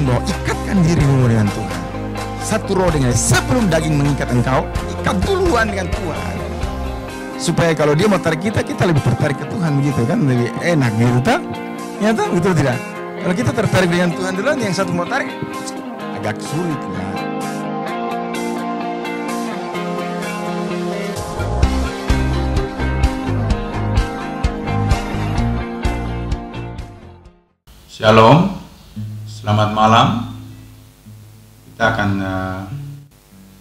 katakan bahwa ikatkan dirimu dengan Tuhan. Satu roh dengan sebelum daging mengikat engkau, ikat duluan dengan Tuhan. Supaya kalau dia mau tarik kita, kita lebih tertarik ke Tuhan, begitu kan? Lebih enak gitu, tak? Ya tak? Betul tidak? Kalau kita tertarik dengan Tuhan duluan, yang satu mau tarik, agak sulit ya. Shalom, selamat malam. Kita akan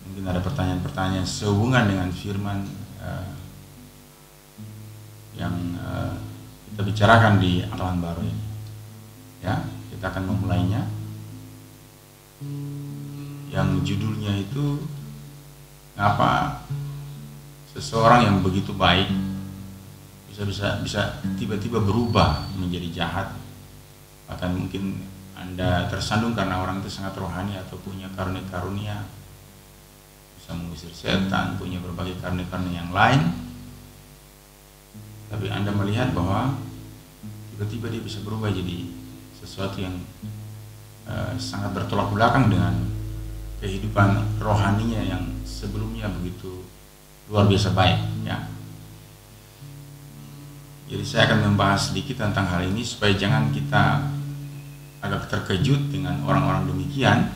mungkin ada pertanyaan-pertanyaan sehubungan dengan firman yang kita bicarakan di Akalan Baru ini. Ya, kita akan memulainya. Yang judulnya itu, ngapa seseorang yang begitu baik bisa tiba-tiba berubah menjadi jahat. Bahkan mungkin Anda tersandung karena orang itu sangat rohani atau punya karunia-karunia, bisa mengusir setan, punya berbagai karunia-karunia yang lain, tapi Anda melihat bahwa tiba-tiba dia bisa berubah jadi sesuatu yang sangat bertolak belakang dengan kehidupan rohaninya yang sebelumnya begitu luar biasa baik, ya. Jadi saya akan membahas sedikit tentang hal ini supaya jangan kita agak terkejut dengan orang-orang demikian,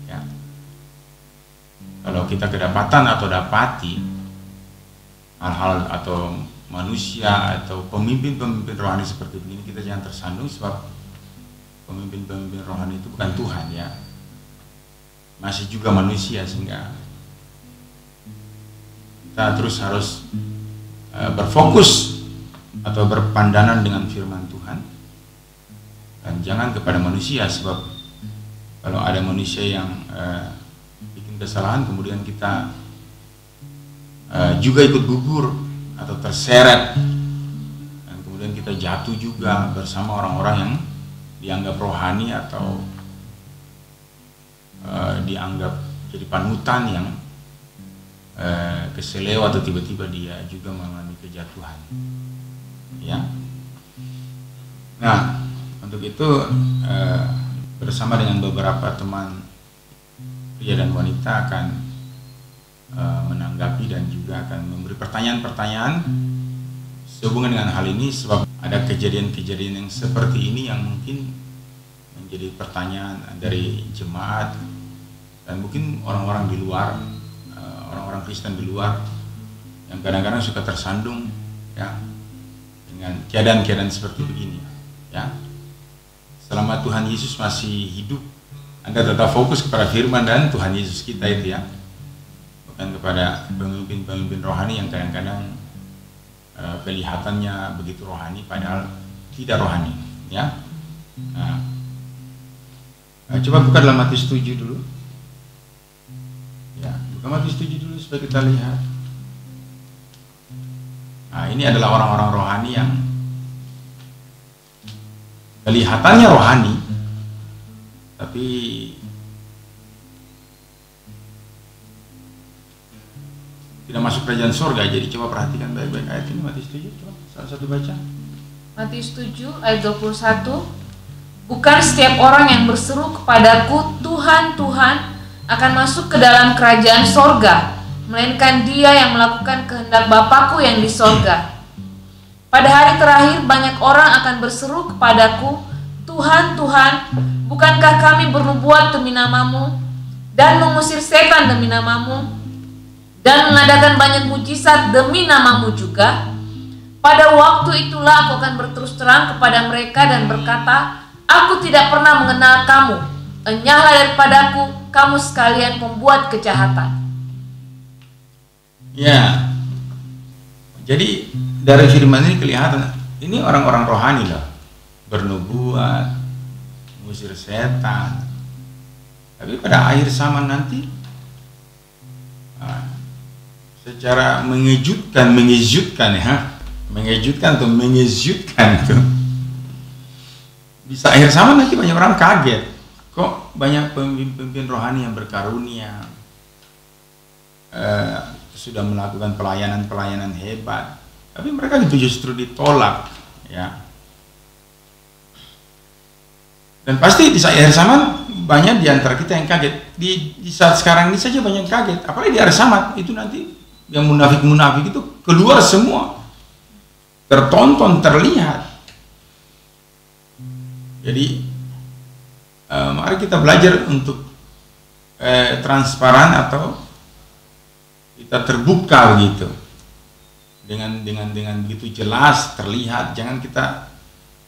ya. Kalau kita kedapatan atau dapati hal-hal atau manusia atau pemimpin-pemimpin rohani seperti begini, kita jangan tersandung, sebab pemimpin-pemimpin rohani itu bukan Tuhan, ya, masih juga manusia, sehingga kita terus harus berfokus atau berpandangan dengan firman Tuhan. Dan jangan kepada manusia, sebab kalau ada manusia yang bikin kesalahan kemudian kita juga ikut gugur atau terseret, dan kemudian kita jatuh juga bersama orang-orang yang dianggap rohani atau dianggap jadi panutan yang keselew, atau tiba-tiba dia juga mengalami kejatuhan, ya. Nah, untuk itu bersama dengan beberapa teman pria dan wanita akan menanggapi dan juga akan memberi pertanyaan-pertanyaan sehubungan dengan hal ini, sebab ada kejadian-kejadian yang seperti ini yang mungkin menjadi pertanyaan dari jemaat dan mungkin orang-orang di luar, orang-orang Kristen di luar yang kadang-kadang suka tersandung, ya, dengan keadaan-keadaan seperti begini, ya. Selama Tuhan Yesus masih hidup, Anda tetap fokus kepada firman dan Tuhan Yesus kita itu, ya, bukan kepada pemimpin-pemimpin rohani yang kadang-kadang kelihatannya begitu rohani padahal tidak rohani, ya. Nah, coba buka dalam Matius 7 dulu, ya, buka Matius 7 dulu supaya kita lihat. Nah, ini adalah orang-orang rohani yang kelihatannya rohani, tapi tidak masuk kerajaan surga. Jadi coba perhatikan baik-baik ayat ini, Matius 7, coba salah satu baca. Matius 7 ayat 21. Bukan setiap orang yang berseru kepadaku, Tuhan, Tuhan, akan masuk ke dalam kerajaan sorga, melainkan dia yang melakukan kehendak Bapakku yang di sorga. Pada hari terakhir banyak orang akan berseru kepadaku, Tuhan, Tuhan, bukankah kami bernubuat demi namamu dan mengusir setan demi namamu dan mengadakan banyak mujizat demi namamu juga? Pada waktu itulah aku akan berterus terang kepada mereka dan berkata, aku tidak pernah mengenal kamu, enyahlah daripadaku, kamu sekalian pembuat kejahatan. Ya, jadi dari firman ini kelihatan ini orang-orang rohani loh, bernubuat, mengusir setan, tapi pada akhir zaman nanti secara mengejutkan tuh, bisa akhir zaman nanti banyak orang kaget, kok banyak pemimpin rohani yang berkarunia, sudah melakukan pelayanan hebat, tapi mereka itu justru ditolak, ya. Dan pasti di akhir zaman banyak di antara kita yang kaget di saat sekarang ini saja, banyak kaget, apalagi di hari Sabat itu nanti yang munafik itu keluar semua, tertonton, terlihat. Jadi mari kita belajar untuk transparan atau kita terbuka begitu, dengan begitu jelas terlihat. Jangan kita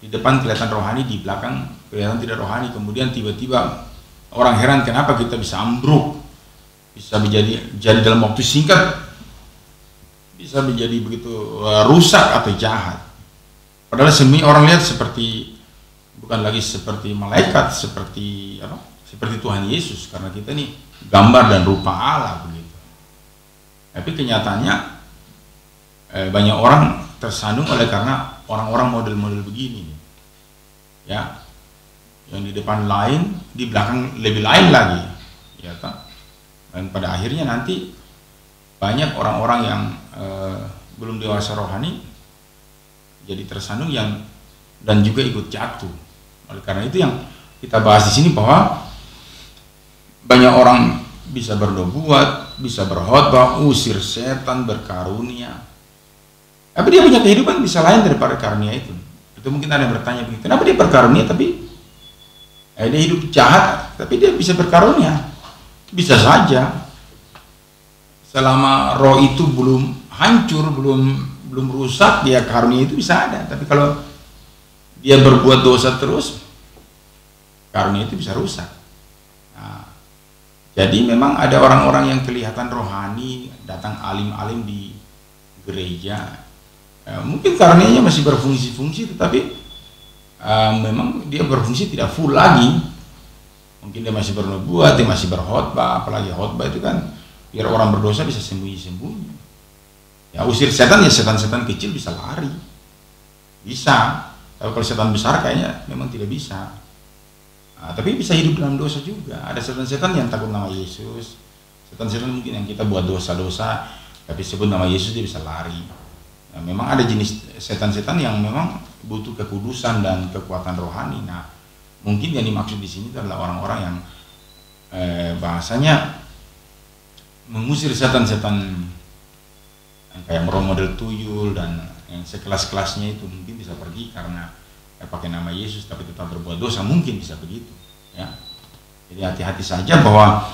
di depan kelihatan rohani, di belakang kelihatan tidak rohani, kemudian tiba-tiba orang heran kenapa kita bisa ambruk, bisa jadi dalam waktu singkat bisa menjadi begitu rusak atau jahat. Padahal semua orang lihat seperti, bukan lagi seperti malaikat, seperti Tuhan Yesus, karena kita ini gambar dan rupa Allah begitu. Tapi kenyataannya banyak orang tersandung oleh karena orang-orang model-model begini, ya, yang di depan lain, di belakang lebih lain lagi, ya kan? Dan pada akhirnya nanti banyak orang-orang yang belum dewasa rohani jadi tersandung dan juga ikut jatuh. Oleh karena itu yang kita bahas di sini, bahwa banyak orang bisa bernubuat, bisa berkhotbah, usir setan, berkarunia, tapi dia punya kehidupan bisa lain daripada karunia itu. Itu mungkin ada yang bertanya begitu, kenapa dia berkarunia tapi dia hidup jahat, tapi dia bisa berkarunia? Bisa saja, selama roh itu belum hancur, belum rusak, dia karunia itu bisa ada. Tapi kalau dia berbuat dosa terus, karunia itu bisa rusak. Nah, jadi memang ada orang-orang yang kelihatan rohani, datang alim-alim di gereja, mungkin karunianya masih berfungsi-fungsi, tetapi memang dia berfungsi tidak full lagi. Mungkin dia masih bernubuat, dia masih berkhotbah, apalagi khotbah itu kan biar orang berdosa bisa sembunyi-sembunyi. Ya, usir setan, ya setan-setan kecil bisa lari, bisa. Tapi kalau setan besar kayaknya memang tidak bisa. Nah, tapi bisa hidup dalam dosa juga. Ada setan-setan yang takut nama Yesus, setan-setan mungkin yang kita buat dosa-dosa, tapi sebut nama Yesus dia bisa lari. Nah, memang ada jenis setan-setan yang memang butuh kekudusan dan kekuatan rohani. Nah, mungkin yang dimaksud di sini adalah orang-orang yang bahasanya mengusir setan-setan yang kayak model tuyul dan yang sekelas-kelasnya itu, mungkin bisa pergi karena pakai nama Yesus tapi tetap berbuat dosa, mungkin bisa begitu, ya. Jadi hati-hati saja bahwa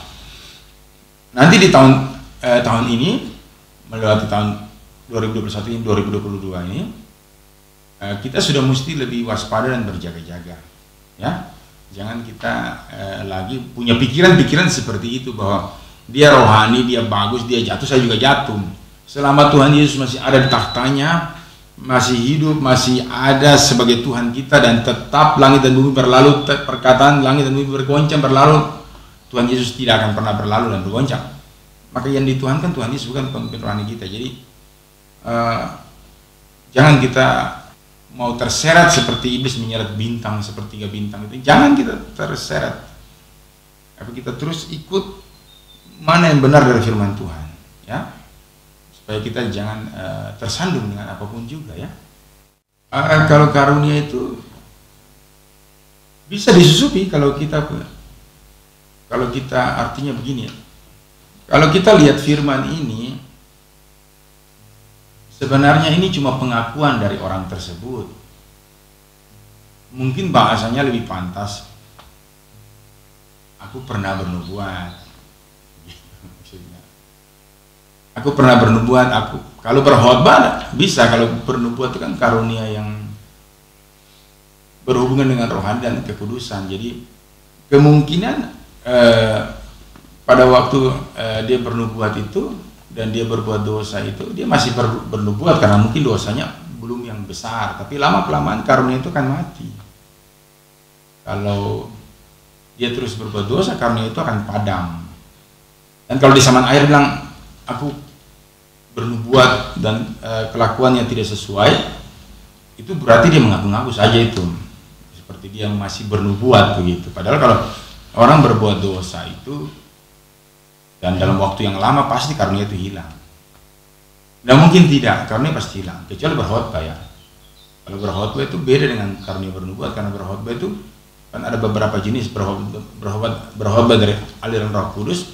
nanti di tahun ini, melewati tahun 2021 ini, 2022 ini, kita sudah mesti lebih waspada dan berjaga-jaga, ya. Jangan kita lagi punya pikiran-pikiran seperti itu, bahwa dia rohani, dia bagus, dia jatuh, saya juga jatuh. Selama Tuhan Yesus masih ada di tahtanya, masih hidup, masih ada sebagai Tuhan kita, dan tetap langit dan bumi berlalu, perkataan langit dan bumi bergoncang berlalu, Tuhan Yesus tidak akan pernah berlalu dan bergoncang. Maka yang dituhankan Tuhan Yesus, bukan pemimpin rohani kita. Jadi jangan kita mau terseret seperti iblis menyeret bintang, sepertiga bintang itu. Jangan kita terseret, tapi kita terus ikut mana yang benar dari firman Tuhan, ya, supaya kita jangan tersandung dengan apapun juga, ya. Kalau karunia itu bisa disusupi kalau kita artinya begini, ya. Kalau kita lihat firman ini, sebenarnya ini cuma pengakuan dari orang tersebut. Mungkin bahasanya lebih pantas, aku pernah bernubuat. Aku pernah bernubuat, kalau berkhotbah bisa, kalau bernubuat itu kan karunia yang berhubungan dengan rohani dan kekudusan. Jadi kemungkinan pada waktu dia bernubuat itu dan dia berbuat dosa itu, dia masih bernubuat karena mungkin dosanya belum yang besar, tapi lama-kelamaan karunia itu akan mati. Kalau dia terus berbuat dosa, karunia itu akan padam. Dan kalau di zaman akhir bilang aku bernubuat dan kelakuannya tidak sesuai, itu berarti dia mengaku-ngaku saja, itu seperti dia masih bernubuat begitu. Padahal kalau orang berbuat dosa itu dan dalam waktu yang lama, pasti karunia itu hilang. Dan mungkin tidak, karunia pasti hilang, kecuali berkhotbah, ya. Kalau berkhotbah itu beda dengan karunia bernubuat, karena berkhotbah itu Kan ada beberapa jenis berkhotbah dari aliran Roh Kudus,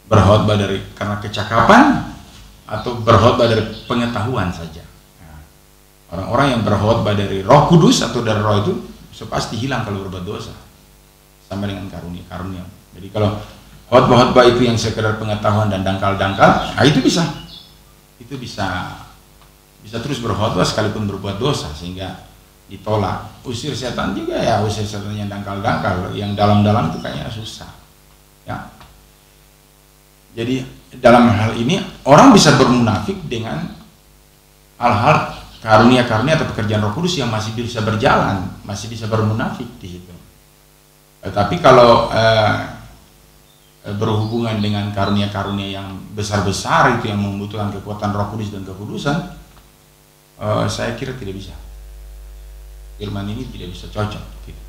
berkhotbah dari karena kecakapan, atau berkhotbah dari pengetahuan saja. Nah, orang-orang yang berkhotbah dari Roh Kudus atau dari Roh itu pasti hilang kalau berbuat dosa, sama dengan karunia. Jadi kalau khotbah itu yang sekedar pengetahuan dan dangkal-dangkal, nah itu bisa terus berkhotbah sekalipun berbuat dosa sehingga ditolak. Usir setan juga ya, usir setan yang dangkal-dangkal, yang dalam-dalam itu kayaknya susah ya. Jadi dalam hal ini orang bisa bermunafik dengan hal-hal karunia-karunia atau pekerjaan Roh Kudus yang masih bisa berjalan, masih bisa bermunafik di situ. Tapi kalau berhubungan dengan karunia-karunia yang besar-besar itu yang membutuhkan kekuatan Roh Kudus dan kekudusan, saya kira tidak bisa. Firman ini tidak bisa cocok gitu.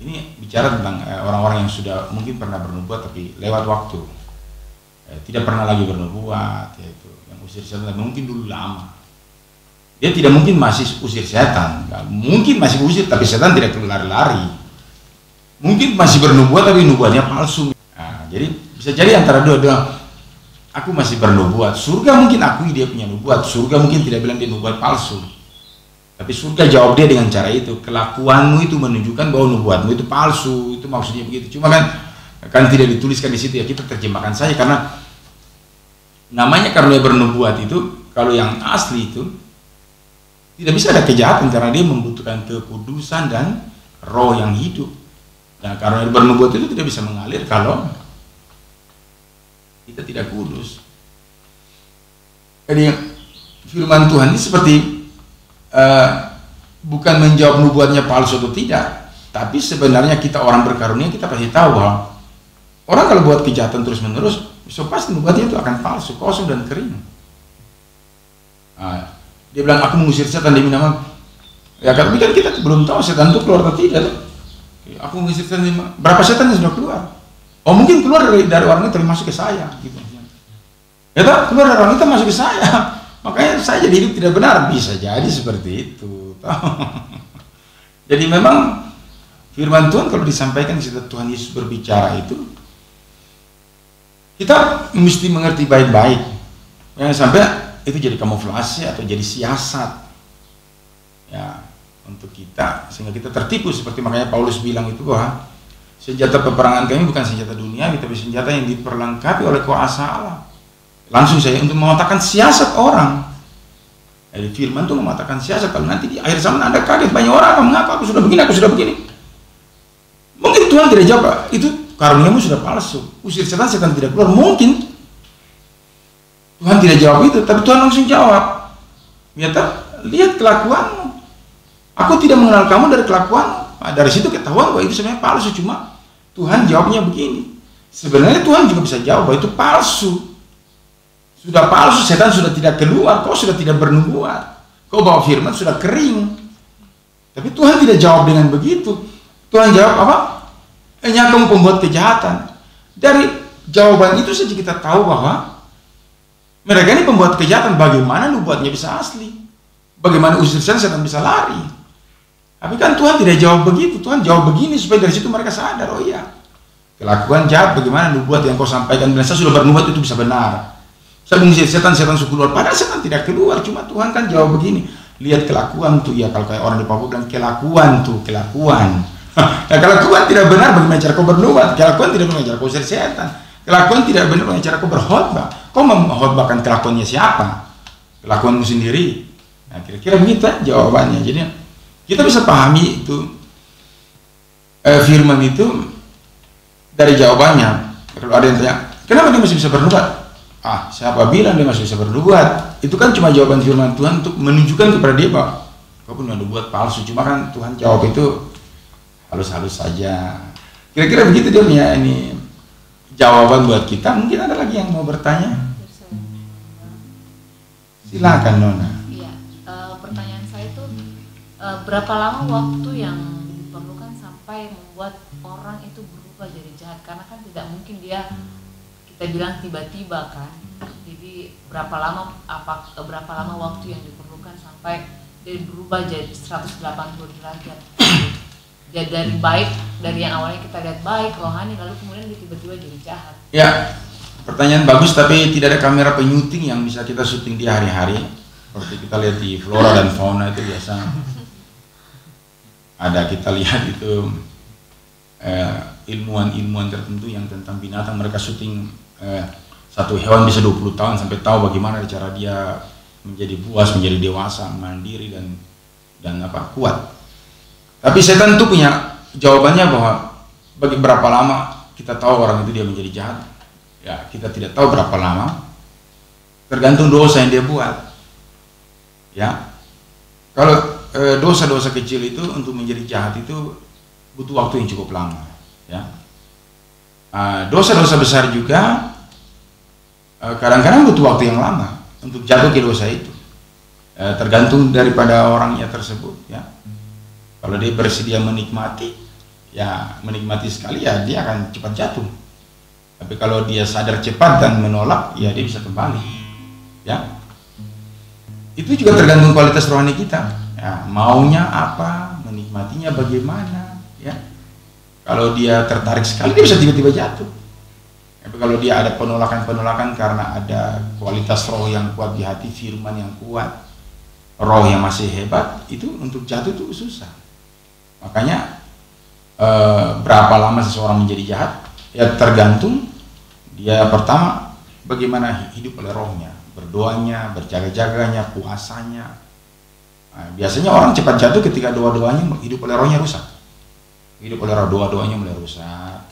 Ini bicara tentang orang-orang yang sudah mungkin pernah bernubuat tapi lewat waktu, tidak pernah lagi bernubuat, yaitu yang usir setan. Mungkin dulu lama dia tidak mungkin masih usir setan, mungkin masih usir tapi setan tidak lari-lari, mungkin masih bernubuat tapi nubuatnya palsu. Nah, jadi bisa jadi antara dua, aku masih bernubuat, surga mungkin akui dia punya nubuat, surga mungkin tidak bilang dia nubuat palsu. Tapi surga jawab dia dengan cara itu, kelakuanmu itu menunjukkan bahwa nubuatmu itu palsu, itu maksudnya begitu. Cuma kan tidak dituliskan di situ ya, kita terjemahkan saja karena namanya karunia bernubuat itu kalau yang asli itu tidak bisa ada kejahatan karena dia membutuhkan kekudusan dan roh yang hidup. Nah, karunia bernubuat itu tidak bisa mengalir kalau kita tidak kudus. Jadi firman Tuhan ini seperti bukan menjawab nubuatnya palsu atau tidak, tapi sebenarnya kita orang berkarunia kita pasti tahu bahwa orang kalau buat kejahatan terus menerus, so pasti nubuatnya itu akan palsu, kosong dan kering. Nah, dia bilang aku mengusir setan demi nama, ya tapi kan kita belum tahu setan itu keluar atau tidak. Aku mengusir setan, berapa setan yang sudah keluar? Oh mungkin keluar dari orang itu masuk ke saya, gitu. Ya tak keluar dari orang itu masuk ke saya. Makanya saya jadi hidup tidak benar, bisa jadi seperti itu. Jadi memang firman Tuhan kalau disampaikan setelah Tuhan Yesus berbicara itu, kita mesti mengerti baik-baik. Jangan sampai itu jadi kamuflase atau jadi siasat ya untuk kita sehingga kita tertipu, seperti makanya Paulus bilang itu bahwa senjata peperangan kami bukan senjata dunia, tapi senjata yang diperlengkapi oleh kuasa Allah. Langsung saya untuk mengatakan siasat orang. Jadi firman itu mengatakan siasat. Kalau nanti di akhir zaman Anda kaget, banyak orang akan mengaku aku sudah begini. Mungkin Tuhan tidak jawab, itu karuniamu sudah palsu, usir setan tidak keluar. Mungkin Tuhan tidak jawab itu, tapi Tuhan langsung jawab, lihat kelakuanmu. Aku tidak mengenal kamu dari kelakuanmu. Nah, dari situ ketahuan bahwa itu sebenarnya palsu. Cuma Tuhan jawabnya begini. Sebenarnya Tuhan juga bisa jawab bahwa itu palsu. Sudah palsu, setan sudah tidak keluar, kau sudah tidak bernubuat, kau bawa firman sudah kering. Tapi Tuhan tidak jawab dengan begitu. Tuhan jawab apa? Hanya kamu pembuat kejahatan. Dari jawaban itu saja kita tahu bahwa mereka ini pembuat kejahatan. Bagaimana nubuatnya bisa asli? Bagaimana usir setan bisa lari? Tapi kan Tuhan tidak jawab begitu. Tuhan jawab begini supaya dari situ mereka sadar, oh iya, kelakuan jahat, bagaimana nubuat yang kau sampaikan, dan saya sudah bernubuat itu bisa benar. Saya mengusir setan sudah keluar, padahal setan tidak keluar. Cuma Tuhan kan jawab begini, lihat kelakuan tuh, ya kalau kayak orang di Papua bilang kelakuan. Nah, kelakuan tidak benar, bagaimana cara kau bernubuat? Kelakuan tidak benar, cara kau usir setan. Kelakuan tidak benar, bagaimana cara kau berkhotbah? Kau mengkhotbahkan kelakuannya siapa? Kelakuanmu sendiri. Nah, kira-kira begitu jawabannya. Jadi kita bisa pahami itu firman itu dari jawabannya. Kalau ada yang tanya, kenapa dia masih bisa bernubuat? Siapa bilang dia masih bisa bernubuat? Itu kan cuma jawaban firman Tuhan untuk menunjukkan kepada dia bahwa kau punya nubuat palsu. Cuma kan Tuhan jawab itu halus-halus saja. Kira-kira begitu dia punya ini jawaban buat kita. Mungkin ada lagi yang mau bertanya? Silakan Nona. Iya, pertanyaan saya itu berapa lama waktu yang diperlukan sampai membuat orang itu berubah jadi jahat? Karena kan tidak mungkin dia, kita bilang tiba-tiba kan. Jadi berapa lama waktu yang diperlukan sampai dia berubah jadi 180 derajat? jadi dari baik, dari yang awalnya kita lihat baik, rohani, lalu kemudian dia tiba-tiba jadi jahat. Ya, pertanyaan bagus, tapi tidak ada kamera penyuting yang bisa kita syuting di hari-hari. Seperti kita lihat di flora dan fauna itu biasa ada, kita lihat itu ilmuwan-ilmuwan tertentu yang tentang binatang, mereka syuting satu hewan bisa 20 tahun sampai tahu bagaimana cara dia menjadi buas, menjadi dewasa, mandiri dan kuat. Tapi setan itu punya jawabannya bahwa bagi berapa lama kita tahu orang itu dia menjadi jahat. Ya, kita tidak tahu berapa lama, tergantung dosa yang dia buat. Ya, kalau dosa-dosa kecil itu untuk menjadi jahat itu butuh waktu yang cukup lama. Ya, dosa-dosa besar juga kadang-kadang butuh waktu yang lama untuk jatuh ke dosa itu. Tergantung daripada orangnya tersebut. Ya, kalau dia bersedia menikmati, ya menikmati sekali, ya dia akan cepat jatuh. Tapi kalau dia sadar cepat dan menolak, ya dia bisa kembali. Ya, itu juga tergantung kualitas rohani kita. Ya, maunya apa, menikmatinya bagaimana. Ya, kalau dia tertarik sekali, dia bisa tiba-tiba jatuh. Tapi kalau dia ada penolakan-penolakan karena ada kualitas roh yang kuat di hati, firman yang kuat, roh yang masih hebat, itu untuk jatuh itu susah. Makanya berapa lama seseorang menjadi jahat? Ya tergantung dia pertama bagaimana hidup oleh rohnya, berdoanya, berjaga-jaganya, puasanya. Nah, biasanya orang cepat jatuh ketika doa-doanya hidup oleh rohnya rusak. Hidup oleh roh, doa-doanya mulai rusak,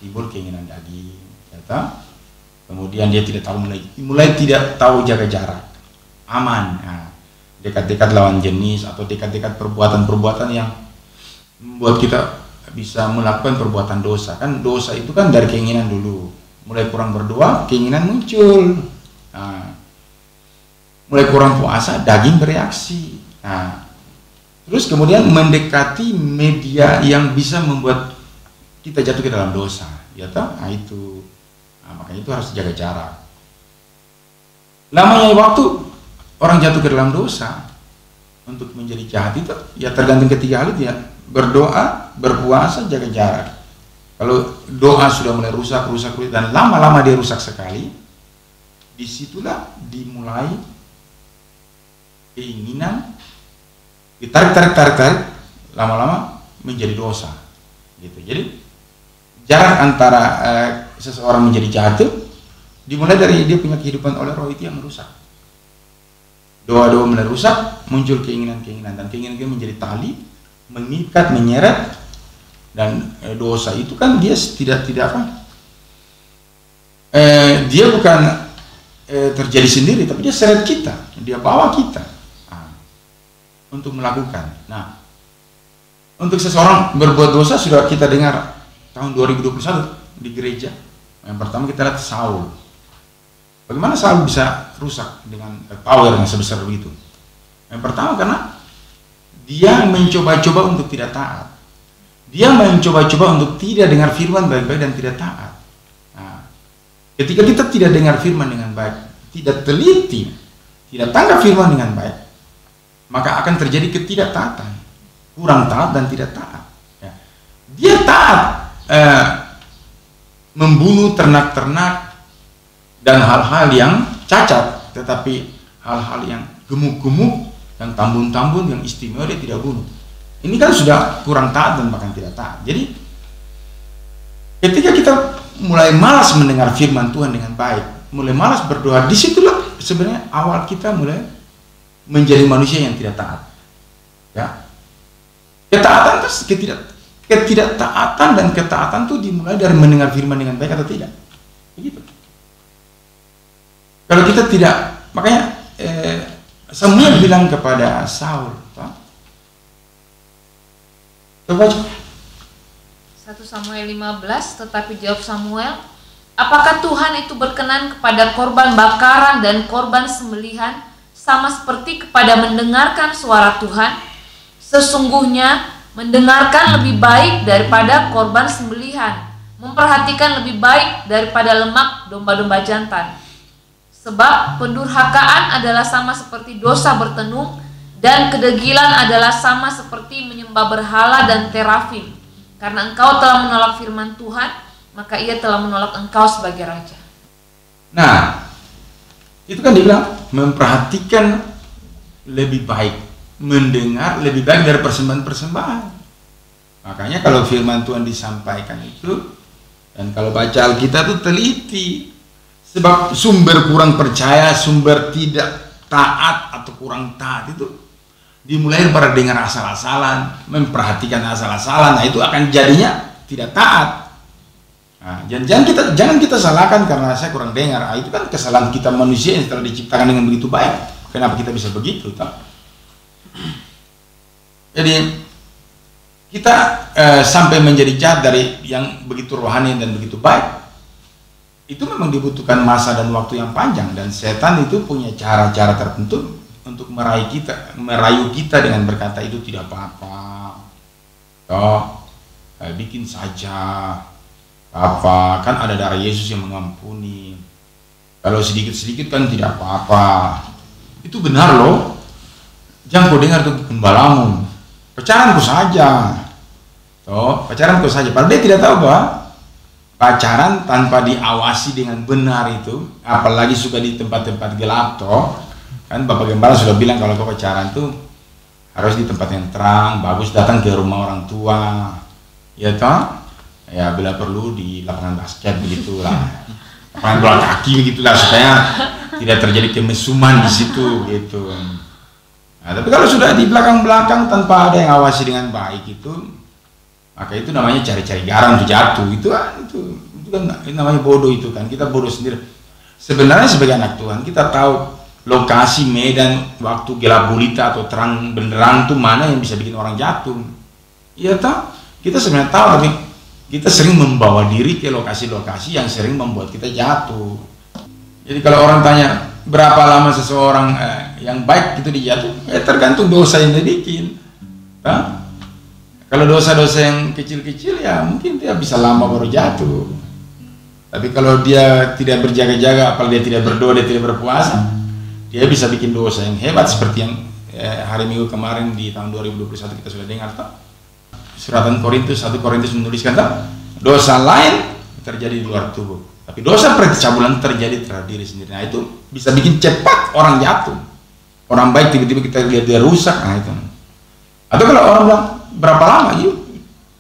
timbul keinginan daging, ya, kemudian dia tidak tahu mulai tidak tahu jaga jarak, aman, nah, dekat-dekat lawan jenis atau dekat-dekat perbuatan-perbuatan yang membuat kita bisa melakukan perbuatan dosa. Kan dosa itu kan dari keinginan dulu, mulai kurang berdoa, keinginan muncul, nah, mulai kurang puasa, daging bereaksi, nah, terus kemudian mendekati media yang bisa membuat kita jatuh ke dalam dosa, ya toh? Nah itu, makanya itu harus jaga jarak. Lamanya waktu orang jatuh ke dalam dosa untuk menjadi jahat itu, ya tergantung ketiga hal itu ya, berdoa, berpuasa, jaga jarak. Kalau doa sudah mulai rusak dan lama-lama dia rusak sekali, disitulah dimulai keinginan ditarik, lama-lama menjadi dosa, gitu. Jadi jarak antara seseorang menjadi jahat itu dimulai dari dia punya kehidupan oleh roh itu yang merusak. Doa-doa mulai rusak, muncul keinginan-keinginan, dan keinginan itu menjadi tali, mengikat, menyeret, dan dosa itu kan dia tidak dia bukan terjadi sendiri, tapi dia seret kita, dia bawa kita untuk melakukan. Nah, untuk seseorang berbuat dosa sudah kita dengar tahun 2021 di gereja. Yang pertama kita lihat Saul. Bagaimana Saul bisa rusak dengan power yang sebesar begitu? Yang pertama karena dia mencoba-coba untuk tidak taat. Dia mencoba-coba untuk tidak dengar firman baik-baik dan tidak taat. Nah, ketika kita tidak dengar firman dengan baik, tidak teliti, tidak tangkap firman dengan baik, maka akan terjadi ketidaktaatan, kurang taat dan tidak taat. Ya. Dia taat membunuh ternak-ternak dan hal-hal yang cacat, tetapi hal-hal yang gemuk-gemuk, yang tambun-tambun, yang istimewa dia tidak bunuh. Ini kan sudah kurang taat dan bahkan tidak taat. Jadi ketika kita mulai malas mendengar firman Tuhan dengan baik, mulai malas berdoa, disitulah sebenarnya awal kita mulai menjadi manusia yang tidak taat. Ya. Ketaatan itu ketidaktaatan dan ketaatan itu dimulai dari mendengar firman dengan baik atau tidak. Begitu. Kalau kita tidak, makanya Samuel bilang kepada Saul, coba 1 Samuel 15, tetapi jawab Samuel, apakah Tuhan itu berkenan kepada korban bakaran dan korban sembelihan sama seperti kepada mendengarkan suara Tuhan? Sesungguhnya mendengarkan lebih baik daripada korban sembelihan, memperhatikan lebih baik daripada lemak domba-domba jantan. Sebab pendurhakaan adalah sama seperti dosa bertenung, Dan kedegilan adalah sama seperti menyembah berhala dan terafim. Karena engkau telah menolak firman Tuhan, maka ia telah menolak engkau sebagai raja. Nah, itu kan dibilang memperhatikan lebih baik, mendengar lebih baik dari persembahan-persembahan. Makanya kalau firman Tuhan disampaikan itu, dan kalau baca Alkitab itu teliti, sebab sumber kurang percaya, sumber tidak taat atau kurang taat itu dimulai pada dengar asal-asalan, memperhatikan asal-asalan. Nah, itu akan jadinya tidak taat. Nah, jangan kita salahkan karena saya kurang dengar. Nah, itu kan kesalahan kita manusia yang telah diciptakan dengan begitu baik. Kenapa kita bisa begitu? Jadi kita sampai menjadi jahat dari yang begitu rohani dan begitu baik, itu memang dibutuhkan masa dan waktu yang panjang, dan setan itu punya cara-cara tertentu untuk merayu kita dengan berkata itu tidak apa-apa, bikin saja, apa kan ada darah Yesus yang mengampuni, kalau sedikit-sedikit kan tidak apa-apa. Itu benar loh, jangan kau dengar tuh gembalamu, pacaranku saja, pacaranku saja, padahal dia tidak tahu bahwa pacaran tanpa diawasi dengan benar itu, apalagi suka di tempat-tempat gelap kan Bapak Gembala sudah bilang kalau kau pacaran tuh harus di tempat yang terang, bagus, datang ke rumah orang tua, ya ya bila perlu di lapangan basket begitulah, lapangan bola kaki begitulah, supaya tidak terjadi kemesuman di situ gitu. Nah, tapi kalau sudah di belakang-belakang tanpa ada yang awasi dengan baik itu, maka itu namanya cari-cari garam tuh jatuh. Itu kan namanya bodoh, itu kan kita bodoh sendiri. Sebenarnya sebagai anak Tuhan kita tahu lokasi, medan, waktu gelap gulita atau terang benderang tuh mana yang bisa bikin orang jatuh. Iya kita sebenarnya tahu, tapi kita sering membawa diri ke lokasi-lokasi yang sering membuat kita jatuh. Jadi kalau orang tanya berapa lama seseorang yang baik itu dijatuh, ya tergantung dosa yang dia bikin. Kalau dosa-dosa yang kecil-kecil ya mungkin dia bisa lama baru jatuh. Tapi kalau dia tidak berjaga-jaga, apalagi dia tidak berdoa, dia tidak berpuasa, dia bisa bikin dosa yang hebat seperti yang hari Minggu kemarin di tahun 2021 kita sudah dengar. Suratan Korintus, 1 Korintus menuliskan dosa lain terjadi di luar tubuh, tapi dosa percabulan terjadi terhadap diri sendiri. Nah, itu bisa bikin cepat orang jatuh. Orang baik tiba-tiba kita lihat dia rusak, nah itu. Atau kalau orang bilang berapa lama,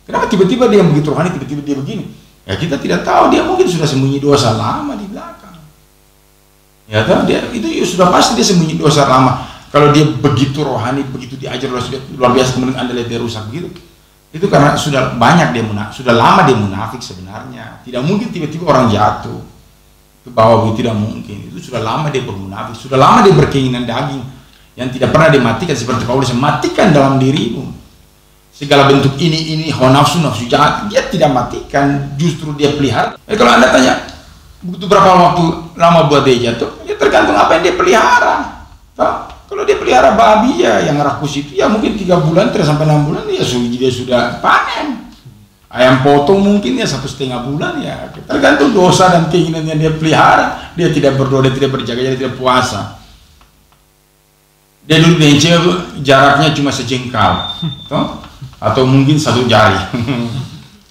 kenapa tiba-tiba dia begitu rohani, tiba-tiba dia begini? Ya kita tidak tahu, dia mungkin sudah sembunyi dosa lama di belakang. Ya dia itu sudah pasti dia sembunyi dosa lama. Kalau dia begitu rohani, begitu diajar luar biasa, kemudian Anda lihat dia rusak begitu, itu karena sudah banyak dia sudah lama dia munafik sebenarnya. Tidak mungkin tiba-tiba orang jatuh ke bawah begitu, tidak mungkin. Itu sudah lama dia bermunafik, sudah lama dia berkeinginan daging yang tidak pernah dimatikan, seperti Paulus yang matikan dalam dirimu segala bentuk ini nafsu jahat, dia tidak matikan, justru dia pelihara. Kalau Anda tanya butuh berapa waktu lama buat dia jatuh, ya tergantung apa yang dia pelihara. Kalau dia pelihara babi ya yang rakus itu ya mungkin 3 bulan sampai 6 bulan ya dia sudah panen. Ayam potong mungkin ya 1,5 bulan, ya tergantung dosa dan keinginan yang dia pelihara. Dia tidak berdoa, dia tidak berjaga, dia tidak puasa. Dia duduk dengan cewek jaraknya cuma sejengkal, atau mungkin 1 jari.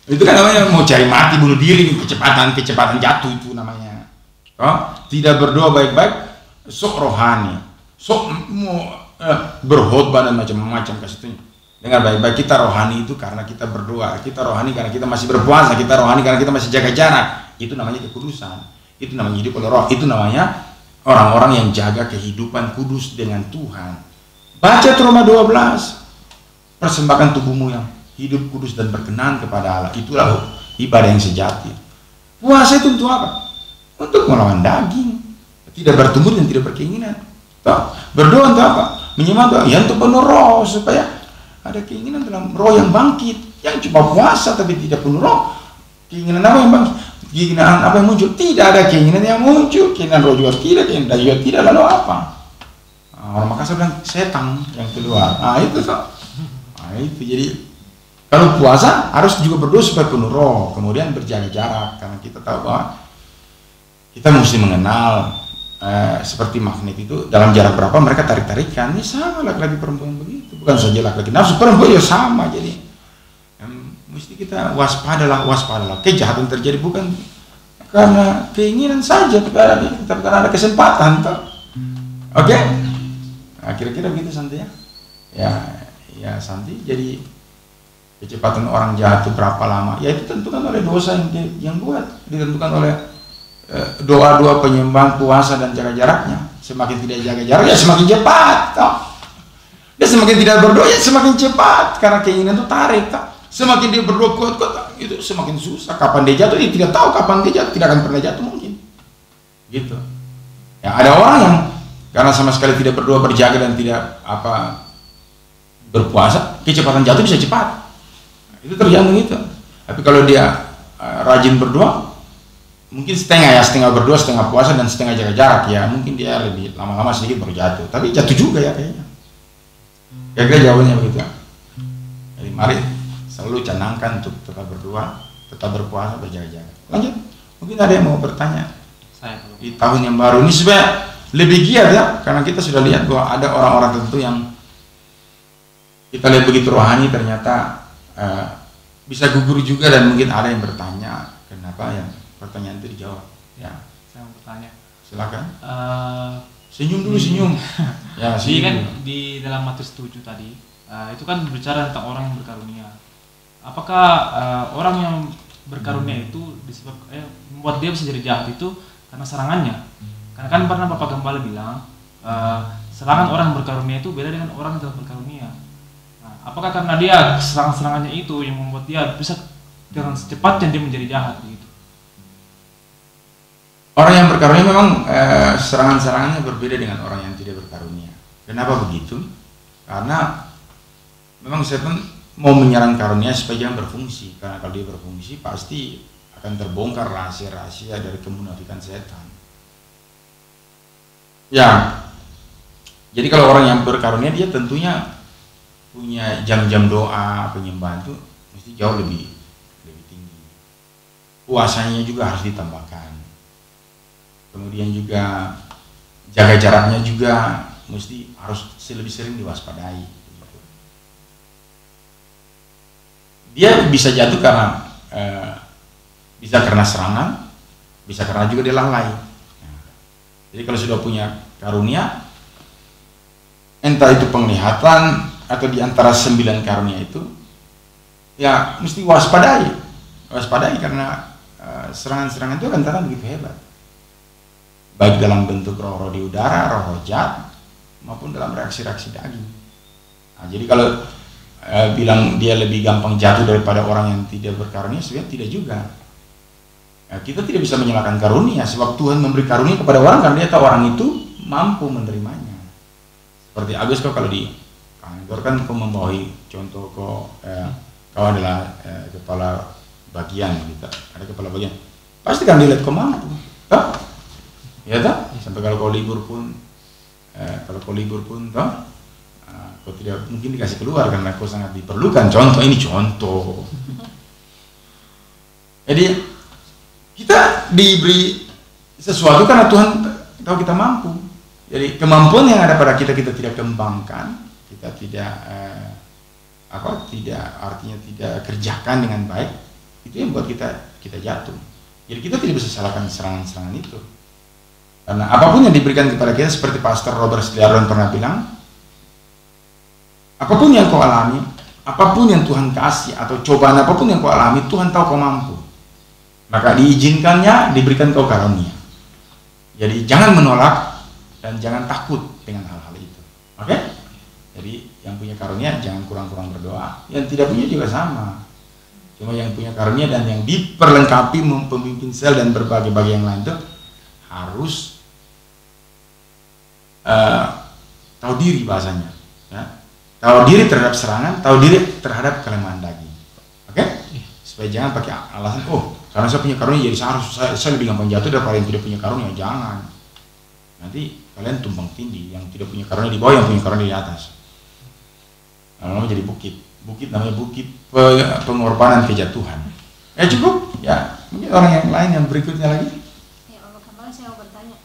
Itu kan namanya mau cari mati, bunuh diri, kecepatan jatuh itu namanya. Tidak berdoa baik-baik, sok rohani, sok mau berkhotbah dan macam-macam kasih. Dengar baik-baik, kita rohani itu karena kita berdoa, kita rohani karena kita masih berpuasa, kita rohani karena kita masih jaga jarak. Itu namanya kekudusan, itu namanya hidup oleh roh, itu namanya orang-orang yang jaga kehidupan kudus dengan Tuhan. Baca Roma 12, persembahkan tubuhmu yang hidup kudus dan berkenan kepada Allah, itulah ibadah yang sejati. Puasa itu untuk apa? Untuk melawan daging, tidak bertumbuh dan tidak berkeinginan. Berdoa untuk apa? Menyembah Tuhan, ya untuk penuh roh, supaya ada keinginan dalam roh yang bangkit. Yang cuma puasa tapi tidak penuh roh, keinginan apa yang bangkit? Keinginan apa yang muncul? Tidak ada keinginan yang muncul, keinginan roh juga tidak, keinginan daging juga tidak, lalu apa? Orang Makassar bilang setan yang keluar. Itu itu. Jadi kalau puasa harus juga berdoa supaya penuh roh, kemudian berjaga jarak, karena kita tahu bahwa kita mesti mengenal seperti magnet itu, dalam jarak berapa mereka tarik-tarikan. Ini sama laki-laki perempuan begitu, bukan saja laki-laki nafsu, perempuan juga sama. Jadi mesti kita waspadalah. Kejahatan terjadi bukan karena keinginan saja, tapi karena ada kesempatan. Oke? Nah, kira-kira begitu Santi ya. Ya Santi, jadi kecepatan orang jahat itu berapa lama? Ya itu tentukan oleh dosa yang buat, ditentukan oleh doa-doa penyembahan, puasa dan jaga jaraknya. Semakin tidak jaga jarak ya semakin cepat. Dia semakin tidak berdoa ya semakin cepat, karena keinginan itu tarik. Semakin dia berdoa kuat-kuat itu semakin susah. Kapan dia jatuh? Dia tidak tahu kapan dia jatuh, tidak akan pernah jatuh mungkin. Gitu. Ya ada orang yang karena sama sekali tidak berdoa, berjaga dan tidak berpuasa, kecepatan jatuh bisa cepat. Itu tergantung itu. Tapi kalau dia rajin berdoa, mungkin setengah berdoa, setengah puasa dan setengah jaga jarak, ya mungkin dia lebih lama-lama sedikit baru jatuh. Tapi jatuh juga ya kayaknya. Kira-kira jawabannya begitu. Jadi mari selalu canangkan untuk tetap berdoa, tetap berpuasa, berjaga jarak. Lanjut. Mungkin ada yang mau bertanya. Di tahun yang baru ini supaya lebih giat ya, karena kita sudah lihat bahwa ada orang-orang tertentu yang kita lihat begitu rohani, ternyata bisa gugur juga, dan mungkin ada yang bertanya kenapa yang pertanyaan itu dijawab. Ya, saya mau bertanya. Silakan. Senyum dulu, senyum. Ya, senyum. Kan di dalam Matius 7 tadi itu kan berbicara tentang orang yang berkarunia. Apakah orang yang berkarunia itu membuat dia bisa jadi jahat itu karena serangannya? Karena kan pernah Bapak Gembala bilang serangan orang berkarunia itu beda dengan orang yang tidak berkarunia. Apakah karena dia serangan-serangannya itu yang membuat dia bisa dengan secepatnya dia menjadi jahat begitu? Orang yang berkarunia memang serangan-serangannya berbeda dengan orang yang tidak berkarunia. Kenapa begitu? Karena memang setan mau menyerang karunia supaya jangan berfungsi. Karena kalau dia berfungsi pasti akan terbongkar rahasia-rahasia dari kemunafikan setan. Ya, jadi kalau orang yang berkarunia dia tentunya punya jam-jam doa penyembahan itu mesti jauh lebih tinggi. Puasanya juga harus ditambahkan. Kemudian juga jaga jaraknya juga mesti harus lebih sering diwaspadai. Dia bisa jatuh karena bisa karena serangan, bisa karena juga dia lalai. Jadi kalau sudah punya karunia, entah itu penglihatan atau di antara 9 karunia itu, ya mesti waspadai karena serangan-serangan itu akan datang begitu hebat, baik dalam bentuk roh-roh di udara, roh-roh jahat, maupun dalam reaksi-reaksi daging. Nah, jadi kalau bilang dia lebih gampang jatuh daripada orang yang tidak berkarunia, sebenarnya tidak juga. Nah, kita tidak bisa menyalahkan karunia, sebab Tuhan memberi karunia kepada orang karena dia tahu orang itu mampu menerimanya. Seperti Agus, kalau di kantor kan kau membawahi contoh kau adalah kepala bagian gitu, ada kepala bagian, pasti kan dilihat kau mampu, toh? Ya toh? Sampai kalau kau libur pun, kau tidak mungkin dikasih keluar karena kau sangat diperlukan. Ini contoh. Jadi kita diberi sesuatu karena Tuhan tahu kita mampu. Jadi kemampuan yang ada pada kita tidak kembangkan, kita tidak artinya tidak kerjakan dengan baik, itu yang buat kita jatuh. Jadi kita tidak bisa salahkan serangan-serangan itu, karena apapun yang diberikan kepada kita, seperti Pastor Robert Sliaron pernah bilang, apapun yang kau alami, apapun yang Tuhan kasih, atau cobaan apapun yang kau alami, Tuhan tahu kau mampu, maka diizinkannya diberikan kau karunia. Jadi jangan menolak dan jangan takut dengan hal-hal itu. Oke? Jadi yang punya karunia jangan kurang-kurang berdoa, yang tidak punya juga sama. Cuma yang punya karunia dan yang diperlengkapi pemimpin sel dan berbagai-bagai yang lain itu harus tahu diri bahasanya, ya. Tahu diri terhadap serangan, tahu diri terhadap kelemahan daging. Oke? Supaya jangan pakai alasan, karena saya punya karunia jadi saya lebih gampang jatuh daripada yang tidak punya karunia. Jangan. Nanti kalian tumpang tindih, yang tidak punya karunia di bawah, yang punya karunia di atas. Namanya jadi bukit namanya bukit pengorbanan kejatuhan. Cukup ya, mungkin orang yang lain yang berikutnya lagi. Ya, Bapak Gembala, saya mau bertanya.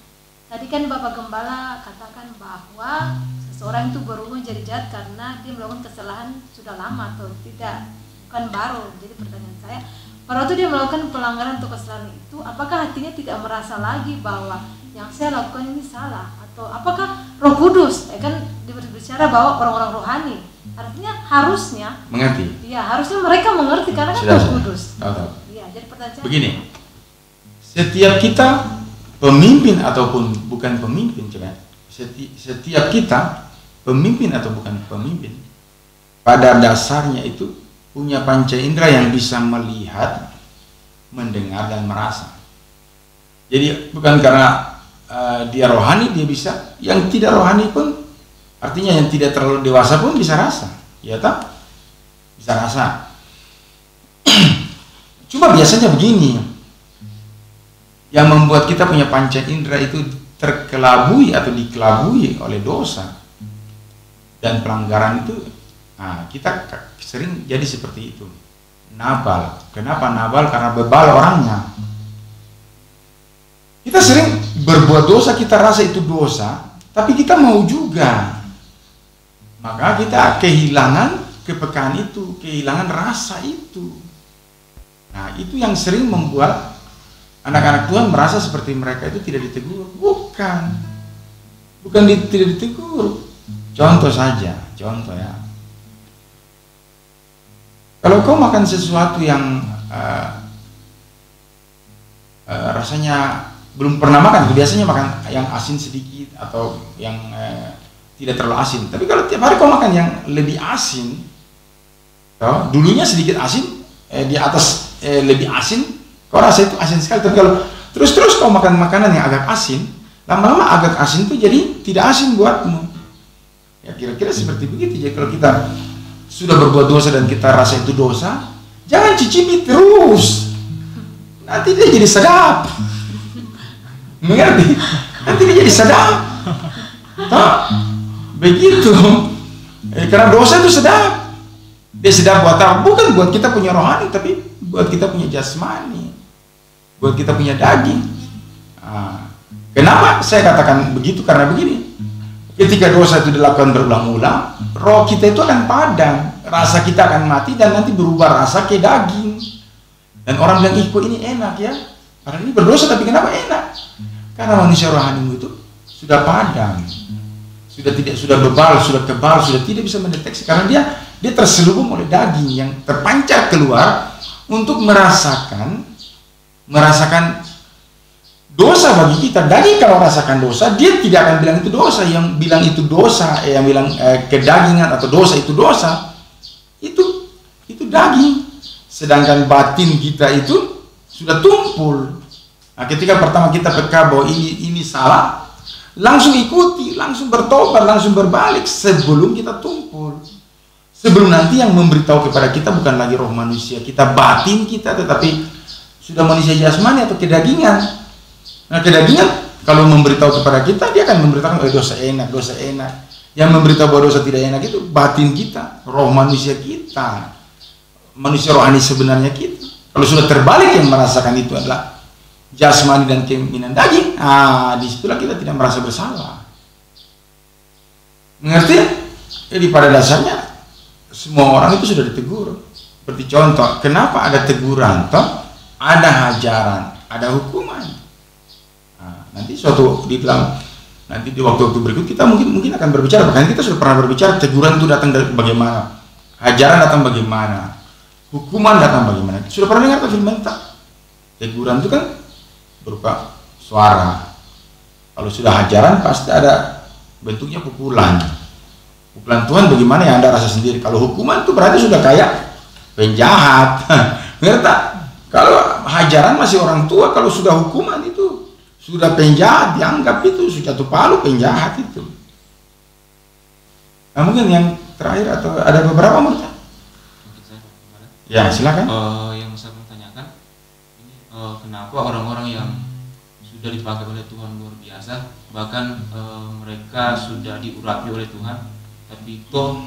Tadi kan Bapak Gembala katakan bahwa seseorang itu berubah jadi jahat karena dia melakukan kesalahan sudah lama atau tidak, bukan baru. Jadi pertanyaan saya, pada waktu dia melakukan pelanggaran atau kesalahan itu, apakah hatinya tidak merasa lagi bahwa yang saya lakukan ini salah? Atau apakah Roh Kudus, kan berbicara bahwa orang-orang rohani, artinya harusnya mengerti. Ya, harusnya mereka mengerti karena kan Roh Kudus. Tahu. Ya, jadi pertanyaan saya Begini, setiap kita pemimpin ataupun bukan pemimpin, coba. Setiap kita pemimpin atau bukan pemimpin, pada dasarnya itu punya panca indera yang bisa melihat, mendengar dan merasa. Jadi bukan karena dia rohani dia bisa, yang tidak rohani pun, artinya yang tidak terlalu dewasa pun bisa rasa, ya tak? Bisa rasa. Cuma biasanya begini, yang membuat kita punya panca indera itu terkelabui atau dikelabui oleh dosa dan pelanggaran itu, kita sering jadi seperti itu. Nabal, kenapa Nabal? Karena bebal orangnya. Kita sering berbuat dosa, kita rasa itu dosa, tapi kita mau juga. Maka kita kehilangan kepekaan itu, kehilangan rasa itu. Nah, itu yang sering membuat anak-anak Tuhan merasa seperti mereka itu tidak ditegur. Bukan tidak ditegur. Contoh saja, contoh ya. Kalau kau makan sesuatu yang rasanya belum pernah makan, biasanya makan yang asin sedikit atau yang tidak terlalu asin. Tapi kalau tiap hari kau makan yang lebih asin, dulunya sedikit asin, di atas lebih asin, kau rasa itu asin sekali. Tapi kalau terus kau makan makanan yang agak asin, lama-lama agak asin itu jadi tidak asin buatmu. Ya kira-kira seperti begitu. Jadi kalau kita sudah berbuat dosa dan kita rasa itu dosa, jangan cicipi terus. Nanti dia jadi sedap. Mengerti? Nanti dia jadi sedap. Begitu. Karena dosa itu sedap. Dia sedap buat apa? Bukan buat kita punya rohani, tapi buat kita punya jasmani, buat kita punya daging. Kenapa saya katakan begitu? Karena begini, ketika dosa itu dilakukan berulang-ulang, roh kita itu akan padam, rasa kita akan mati dan nanti berubah rasa ke daging. Dan orang bilang, kok ini enak ya, padahal ini berdosa tapi kenapa enak? Karena manusia rohanimu itu sudah padam, sudah bebal, sudah kebal, sudah tidak bisa mendeteksi karena dia terselubung oleh daging yang terpancar keluar untuk merasakan dosa bagi kita. Daging kalau merasakan dosa, dia tidak akan bilang itu dosa. Yang bilang itu dosa, yang bilang kedagingan atau dosa itu dosa, itu daging. Sedangkan batin kita itu sudah tumpul. Nah, ketika pertama kita peka bahwa ini salah, langsung ikuti, langsung bertobat, langsung berbalik sebelum kita tumpul. Sebelum nanti yang memberitahu kepada kita bukan lagi roh manusia, kita batin kita, tetapi sudah manusia jasmani atau kedagingan. Nah, kedagingan kalau memberitahu kepada kita, dia akan memberitakan dosa enak, dosa enak. Yang memberitahu bahwa dosa tidak enak itu batin kita, roh manusia kita, manusia rohani sebenarnya kita. Kalau sudah terbalik yang merasakan itu adalah jasmani dan keinginan daging, disitulah kita tidak merasa bersalah. Mengerti? Jadi pada dasarnya semua orang itu sudah ditegur. Seperti contoh, kenapa ada teguran, ada hajaran, ada hukuman. Nanti di waktu-waktu berikut kita mungkin akan berbicara. Bahkan kita sudah pernah berbicara teguran itu datang dari bagaimana, hajaran datang bagaimana, hukuman datang bagaimana. Sudah pernah dengar firman tak? Teguran itu kan berupa suara. Kalau sudah hajaran pasti ada bentuknya pukulan. Pukulan Tuhan bagaimana ya Anda rasa sendiri. Kalau hukuman itu berarti sudah kayak penjahat. Ngerti? Kalau hajaran masih orang tua, kalau sudah hukuman itu sudah penjahat, dianggap itu sudah jatuh palu penjahat itu. Nah, mungkin yang terakhir atau ada beberapa menurut ya silakan. Yang saya mau tanyakan ini, kenapa orang-orang yang sudah dipakai oleh Tuhan luar biasa, bahkan mereka sudah diurapi oleh Tuhan, tapi toh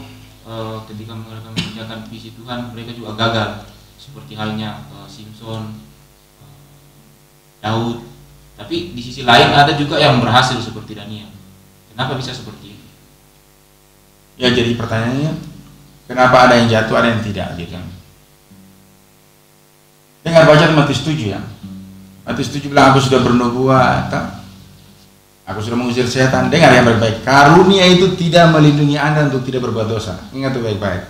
ketika mereka mengerjakan visi Tuhan mereka juga gagal, seperti halnya Simpson, Daud, Tapi di sisi lain ada juga yang berhasil seperti Daniel. Kenapa bisa seperti itu? Ya, jadi pertanyaannya, kenapa ada yang jatuh, ada yang tidak gitu. Dengar baca Matius 7 ya. Matius 7 bilang, aku sudah bernubuat, aku sudah mengusir setan. Dengar yang baik-baik. Karunia itu tidak melindungi Anda untuk tidak berbuat dosa. Ingat itu baik-baik.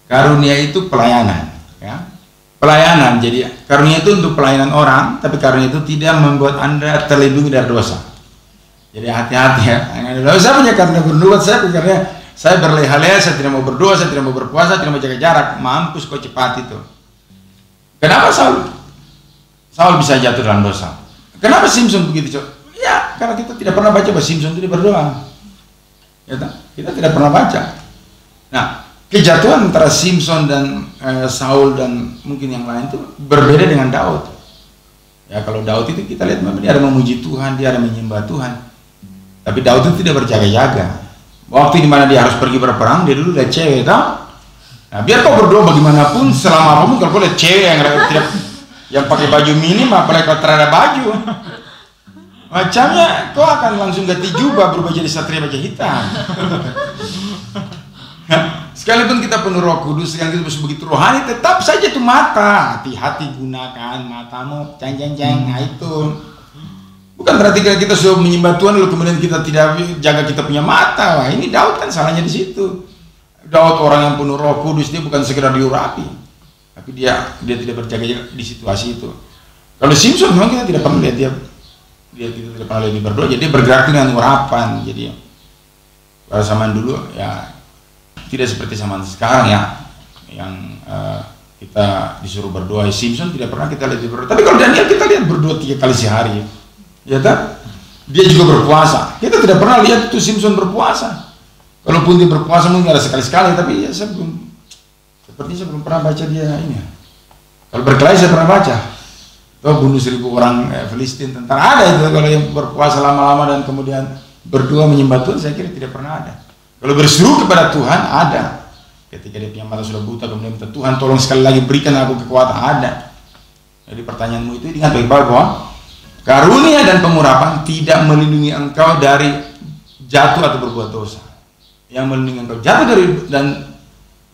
Karunia itu pelayanan, ya. Pelayanan. Jadi karunia itu untuk pelayanan orang, tapi karunia itu tidak membuat Anda terlindungi dari dosa. Jadi hati-hati ya. Saya punya karunia bernubuat, saya berleha-leha, saya tidak mau berdoa, saya tidak mau berpuasa, tidak mau jaga jarak. Mampus kau cepat itu. Kenapa Saul bisa jatuh dalam dosa? Kenapa Simpson begitu? Ya, karena kita tidak pernah baca bahwa Simpson itu berdoa. Ya, kita tidak pernah baca. Nah, kejatuhan antara Simpson dan Saul dan mungkin yang lain itu berbeda dengan Daud. Ya, kalau Daud itu kita lihat dia ada memuji Tuhan, dia ada menyembah Tuhan. Tapi Daud itu tidak berjaga-jaga. Waktu dimana dia harus pergi berperang, dia dulu lihat cewek, tahu? Nah, biar kau berdoa bagaimanapun, selama apapun, kalau kau lihat cewek yang pakai baju minim, apalagi kalau terada baju, macamnya kau akan langsung ganti jubah, berubah jadi satria baju hitam. Sekalipun kita penuh Roh Kudus, sekalipun kita begitu rohani, tetap saja itu mata. Hati-hati gunakan matamu, ceng. Nah itu bukan berarti kita sudah menyembah Tuhan lalu kemudian kita tidak jaga kita punya mata. Wah, ini Daud kan salahnya di situ. Daud orang yang penuh Roh Kudus, dia bukan sekedar diurapi, tapi dia tidak berjaga di situasi itu. Kalau Simpson memang kita tidak pernah lihat dia tidak pernah lihat dia berdoa, jadi dia bergerak dengan urapan. Jadi pada zaman dulu ya tidak seperti zaman sekarang ya, yang kita disuruh berdoa. Simpson tidak pernah kita lihat dia berdoa. Tapi kalau Daniel kita lihat berdoa 3 kali sehari, ya kan? Dia juga berpuasa. Kita tidak pernah lihat itu Simpson berpuasa. Kalaupun dia berpuasa mungkin ada sekali-sekali, tapi ya sepertinya saya belum pernah baca dia ini. Kalau berkelahi saya pernah baca. Tuh bunuh 1000 orang Filistin, tentara ada itu. Kalau yang berpuasa lama-lama dan kemudian berdoa menyembah Tuhan, saya kira tidak pernah ada. Kalau berseru kepada Tuhan ada. Ketika dia punya mata sudah buta, kemudian minta Tuhan tolong sekali lagi berikan aku kekuatan, ada. Jadi pertanyaanmu itu ingat baik-baik bahwa karunia dan pengurapan tidak melindungi engkau dari jatuh atau berbuat dosa. Yang melindungi engkau jatuh dari dan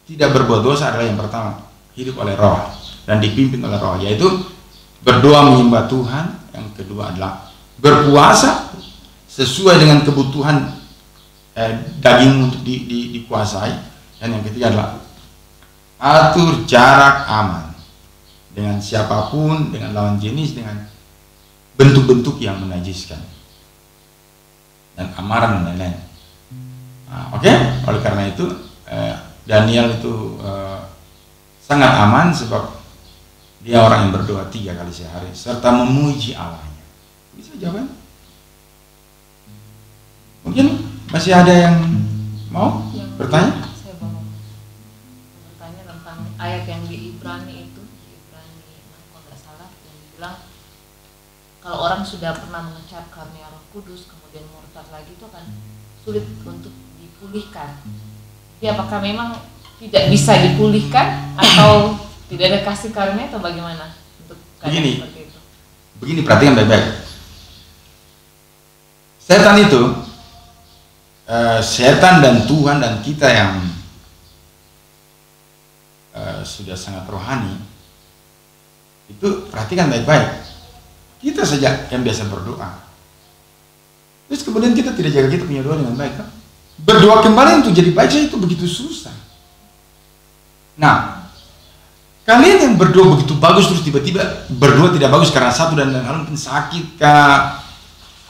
tidak berbuat dosa adalah yang pertama, hidup oleh Roh dan dipimpin oleh Roh, yaitu berdoa menyembah Tuhan. Yang kedua adalah berpuasa sesuai dengan kebutuhan daging untuk dikuasai, dan yang ketiga adalah atur jarak aman dengan siapapun, dengan lawan jenis, dengan bentuk-bentuk yang menajiskan dan amarah dan lain-lain. Nah, Oke. Oleh karena itu Daniel itu sangat aman sebab dia orang yang berdoa 3 kali sehari serta memuji Allahnya. Bisa jawaban? Mungkin masih ada yang mau bertanya? Saya mau bertanya tentang ayat yang di Ibrani itu, di Ibrani 6 kalau nggak salah, yang dibilang kalau orang sudah pernah mengecap karunia Roh Kudus kemudian murtad lagi itu akan sulit untuk dipulihkan. Jadi apakah memang tidak bisa dipulihkan atau tidak ada kasih karunia atau bagaimana untuk keadaan seperti itu? Begini, perhatikan baik-baik. Setan itu setan dan Tuhan dan kita yang sudah sangat rohani itu perhatikan baik-baik. Kita saja yang biasa berdoa, terus kemudian kita tidak jaga kita punya doa dengan baik, kan? Berdoa kembali untuk jadi baik saja itu begitu susah. Nah, kalian yang berdoa begitu bagus terus tiba-tiba berdoa tidak bagus karena satu dan lain hal, mungkin sakit kah,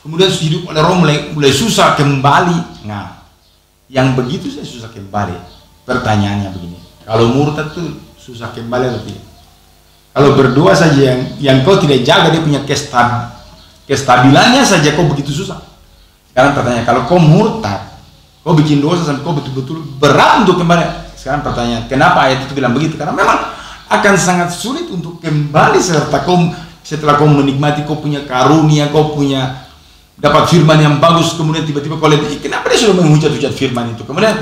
kemudian hidup oleh Roh mulai susah kembali. Nah, yang begitu saya susah kembali. Pertanyaannya begini, kalau murtad tuh susah kembali atau tidak? Kalau berdoa saja yang kau tidak jaga dia punya kestabilannya saja kau begitu susah. Sekarang pertanyaan, kalau kau murtad, kau bikin dosa sampai kau betul-betul berat untuk kembali. Sekarang pertanyaan, kenapa ayat itu bilang begitu? Karena memang akan sangat sulit untuk kembali setelah kau menikmati, kau punya karunia, kau punya dapat firman yang bagus, kemudian tiba-tiba kau lihat, kenapa dia sudah menghujat-hujat firman itu? Kemudian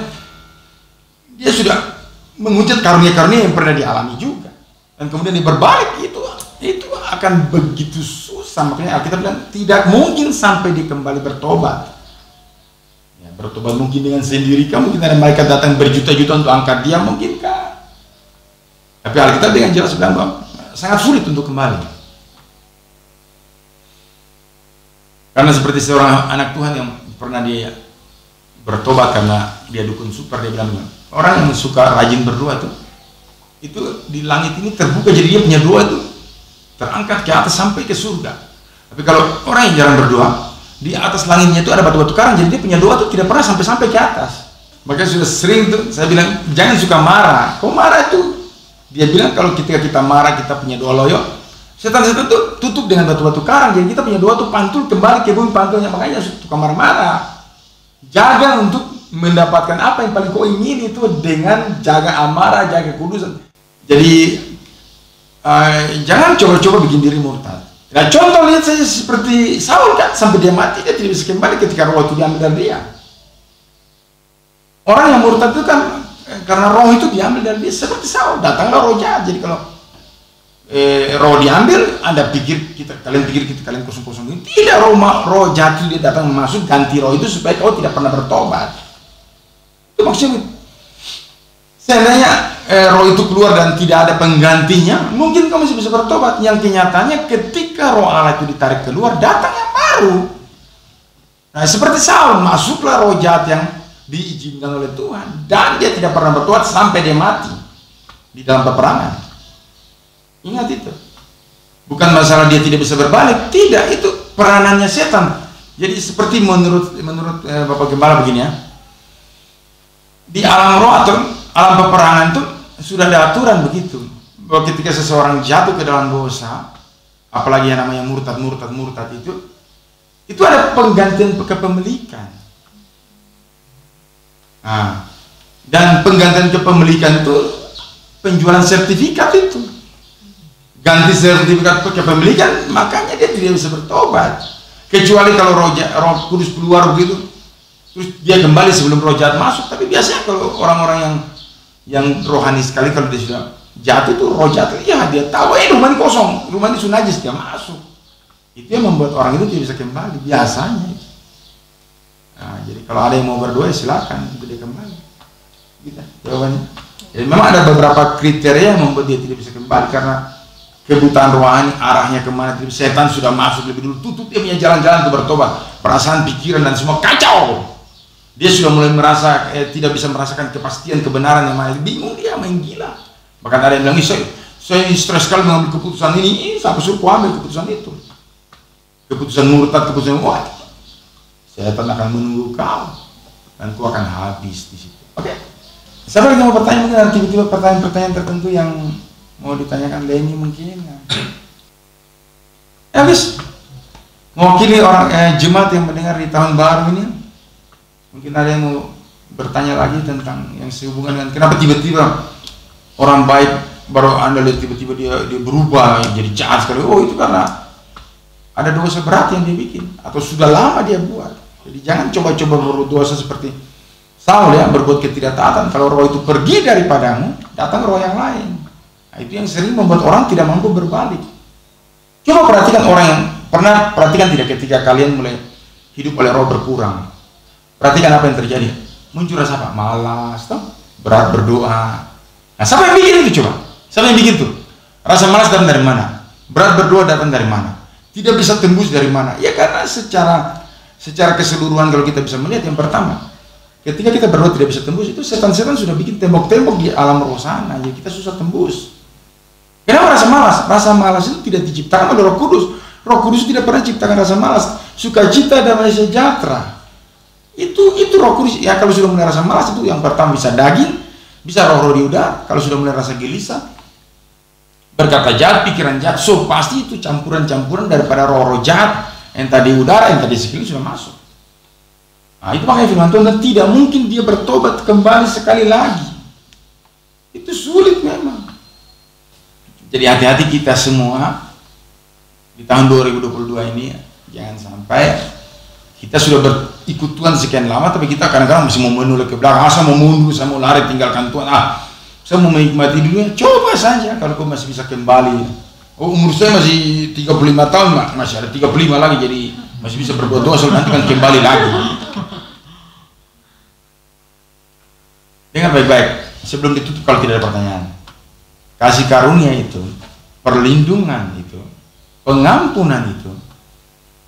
dia sudah menghujat karunia-karunia yang pernah dialami juga, dan kemudian dia berbalik, itu akan begitu susah. Makanya Alkitab bilang tidak mungkin sampai dia kembali bertobat. Ya, bertobat mungkin dengan sendiri, mungkin ada malaikat datang berjuta-juta untuk angkat dia, mungkinkah? Tapi Alkitab dengan jelas bilang bahwa sangat sulit untuk kembali. Karena seperti seorang anak Tuhan yang pernah dia bertobat karena dia dukun super, dia bilang orang yang suka rajin berdoa tuh, itu di langit ini terbuka, jadi dia punya doa itu terangkat ke atas sampai ke surga. Tapi kalau orang yang jarang berdoa, di atas langitnya itu ada batu-batu karang, jadi dia punya doa tuh tidak pernah sampai-sampai ke atas. Makanya sudah sering tuh saya bilang jangan suka marah. Kau marah tuh, dia bilang kalau ketika kita marah kita punya doa loyo, setan-setan tuh tutup dengan batu-batu karang, jadi kita punya doa tuh pantul kembali ke bumi pantulnya. Makanya suka marah-marah. Jaga untuk mendapatkan apa yang paling kau ingin itu dengan jaga amarah, jaga kudusan. Jadi jangan coba-coba bikin diri murtad. Nah, contoh lihat saja seperti Saul kan, sampai dia mati dia tidak bisa kembali ketika roh itu diambil dari dia. Orang yang murtad itu kan karena roh itu diambil dari dia, seperti Saul, datanglah roh jahat. Jadi kalau roh diambil, kalian pikir kalian kosong-kosong ini, tidak, roh jahat dia datang masuk ganti roh itu supaya kau tidak pernah bertobat. Itu maksudnya. Seandainya roh itu keluar dan tidak ada penggantinya, mungkin kamu masih bisa bertobat. Yang kenyataannya ketika roh Allah itu ditarik keluar, datang yang baru. Nah, seperti Saul, masuklah roh jahat yang diizinkan oleh Tuhan, dan dia tidak pernah bertobat sampai dia mati di dalam peperangan. Ingat itu. Bukan masalah dia tidak bisa berbalik, tidak, itu peranannya setan. Jadi seperti menurut Bapak Gembala begini ya, di alam roh atau alam peperangan itu sudah ada aturan begitu, bahwa ketika seseorang jatuh ke dalam dosa, apalagi yang namanya murtad itu ada penggantian kepemilikan. Nah, dan penggantian kepemilikan itu penjualan sertifikat itu, ganti sertifikat kepemilikan, makanya dia tidak bisa bertobat kecuali kalau roh kudus keluar begitu, terus dia kembali sebelum roh jahat masuk. Tapi biasanya kalau orang-orang yang rohani sekali, kalau dia sudah jatuh itu roh jahat, ya dia tahu rumah ini kosong, rumah ini najis, dia masuk. Itu yang membuat orang itu tidak bisa kembali biasanya. Nah, jadi kalau ada yang mau berdoa silakan untuk dia kembali. Gitu jawabannya. Jadi memang ada beberapa kriteria yang membuat dia tidak bisa kembali, karena kebutaan rohani, arahnya kemana, setan sudah masuk lebih dulu, tutup dia punya jalan-jalan untuk bertobat, perasaan, pikiran dan semua kacau. Dia sudah mulai merasa tidak bisa merasakan kepastian kebenaran yang mana, bingung, dia main gila. Bahkan ada yang bilang, saya stres sekali mengambil keputusan ini, sampai suruh ambil keputusan itu, keputusan murtad, keputusan wah, setan akan menunggu kau dan kau akan habis di situ. Oke, siapa lagi mau bertanya? Mungkin ada tiba-tiba pertanyaan-pertanyaan tertentu yang mau ditanyakan Leni mungkin. Habis mewakili orang jemaat yang mendengar di tahun baru ini. Mungkin ada yang mau bertanya lagi tentang yang sehubungan dengan kenapa tiba-tiba orang baik baru Anda lihat tiba-tiba dia berubah jadi jahat sekali. Oh, itu karena ada dosa berat yang dia bikin atau sudah lama dia buat. Jadi jangan coba-coba berdosa seperti Saul ya, berbuat ketidaktaatan. Kalau roh itu pergi daripadamu, datang roh yang lain. Nah, itu yang sering membuat orang tidak mampu berbalik. Coba perhatikan orang yang pernah perhatikan tidak ketika kalian mulai hidup oleh roh berkurang. Perhatikan apa yang terjadi. Muncul rasa apa? Malas, toh? Berat berdoa. Nah, siapa yang bikin itu coba? Siapa yang bikin itu? Rasa malas datang dari mana? Berat berdoa datang dari mana? Tidak bisa tembus dari mana? Ya karena secara keseluruhan kalau kita bisa melihat, yang pertama, ketika kita berdoa tidak bisa tembus, itu setan-setan sudah bikin tembok-tembok di alam roh sana, jadi kita susah tembus. Kenapa rasa malas? Rasa malas itu tidak diciptakan oleh Roh Kudus. Roh Kudus tidak pernah ciptakan rasa malas. Sukacita, damai sejahtera. Itu Roh Kudus. Ya kalau sudah mulai rasa malas itu yang pertama bisa daging, bisa roh-roh di udara. Kalau sudah mulai rasa gelisah, berkata jahat, pikiran jahat, so pasti itu campuran-campuran daripada roh-roh jahat yang tadi udara, yang tadi sekeliling sudah masuk. Nah, itu makanya firman Tuhan, tidak mungkin dia bertobat kembali sekali lagi. Itu sulit memang. Jadi hati-hati kita semua di tahun 2022 ini, jangan sampai kita sudah berikut Tuhan sekian lama, tapi kita kadang-kadang masih mau menoleh ke belakang. Saya mau mundur, saya mau lari tinggalkan Tuhan. Saya mau menikmati dunia. Coba saja kalau kau masih bisa kembali Oh, umur saya masih 35 tahun, masih ada 35 lagi, jadi masih bisa berbuat dosa, nanti kan kembali lagi. Dengar baik-baik, sebelum ditutup kalau tidak ada pertanyaan. Kasih karunia itu, perlindungan itu, pengampunan itu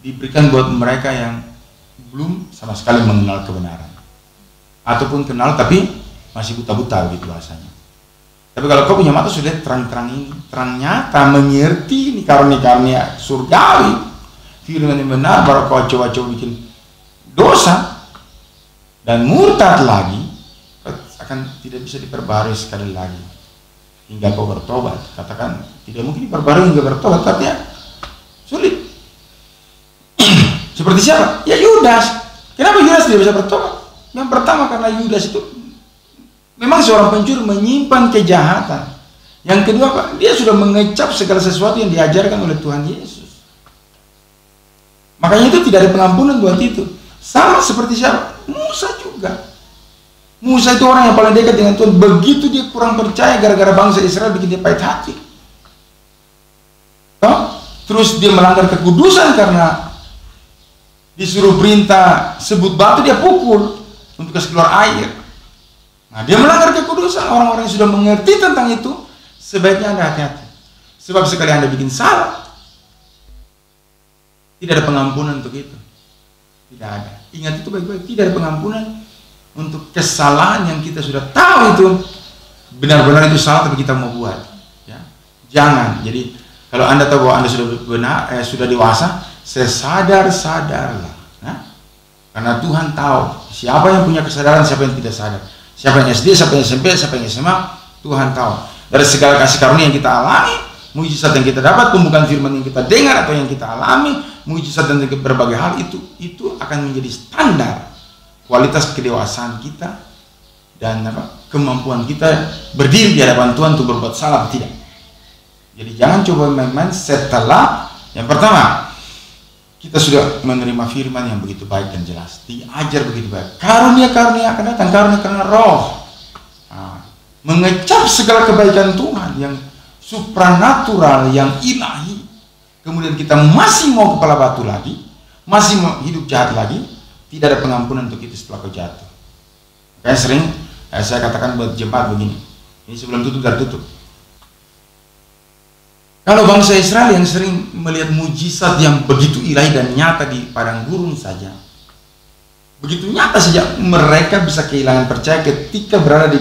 diberikan buat mereka yang belum sama sekali mengenal kebenaran, ataupun kenal tapi masih buta-buta gitu bahasanya. Tapi kalau kau punya mata sudah terang-terang ini, terang nyata, mengerti ini karunia-karunia surgawi, firman yang benar, baru kau coba-coba bikin dosa dan murtad lagi, akan tidak bisa diperbarui sekali lagi hingga kau bertobat. Katakan tidak mungkin diperbarui hingga bertobat, artinya sulit. Seperti siapa? Ya Yudas. Kenapa Yudas tidak bisa bertobat? Yang pertama karena Yudas itu memang seorang pencuri, menyimpan kejahatan. Yang kedua, Pak, dia sudah mengecap segala sesuatu yang diajarkan oleh Tuhan Yesus. Makanya itu tidak ada pengampunan buat itu. Sama seperti siapa? Musa juga. Musa itu orang yang paling dekat dengan Tuhan. Begitu dia kurang percaya gara-gara bangsa Israel bikin dia pahit hati. Terus dia melanggar kekudusan karena disuruh perintah sebut batu, dia pukul untuk kasih keluar air. Nah, dia melanggar kekudusan. Orang-orang yang sudah mengerti tentang itu, sebaiknya Anda hati-hati. Sebab sekali Anda bikin salah, tidak ada pengampunan untuk itu. Tidak ada. Ingat itu baik-baik, tidak ada pengampunan untuk kesalahan yang kita sudah tahu itu benar-benar itu salah tapi kita mau buat. Ya. Jangan. Jadi kalau Anda tahu bahwa Anda sudah benar, sudah dewasa, sesadar-sadarlah. Nah, karena Tuhan tahu siapa yang punya kesadaran, siapa yang tidak sadar. Siapa yang SD, siapa yang SMP, siapa yang SMA, Tuhan tahu. Dari segala kasih karunia yang kita alami, mujizat yang kita dapat, pembukaan firman yang kita dengar atau yang kita alami, mujizat dan berbagai hal itu akan menjadi standar kualitas kedewasaan kita dan kemampuan kita berdiri di hadapan Tuhan untuk berbuat salah atau tidak. Jadi jangan coba main-main setelah yang pertama kita sudah menerima firman yang begitu baik dan jelas, diajar begitu baik. Karunia-karunia akan datang, karunia karena roh. Nah, mengecap segala kebaikan Tuhan yang supranatural, yang ilahi. Kemudian kita masih mau kepala batu lagi, masih mau hidup jahat lagi. Tidak ada pengampunan untuk itu setelah kau jatuh. Kayak sering saya katakan buat jemaat begini. Ini sebelum tutup dan tutup. Kalau bangsa Israel yang sering melihat mujizat yang begitu ilahi dan nyata di padang gurun saja, begitu nyata saja mereka bisa kehilangan percaya ketika berada di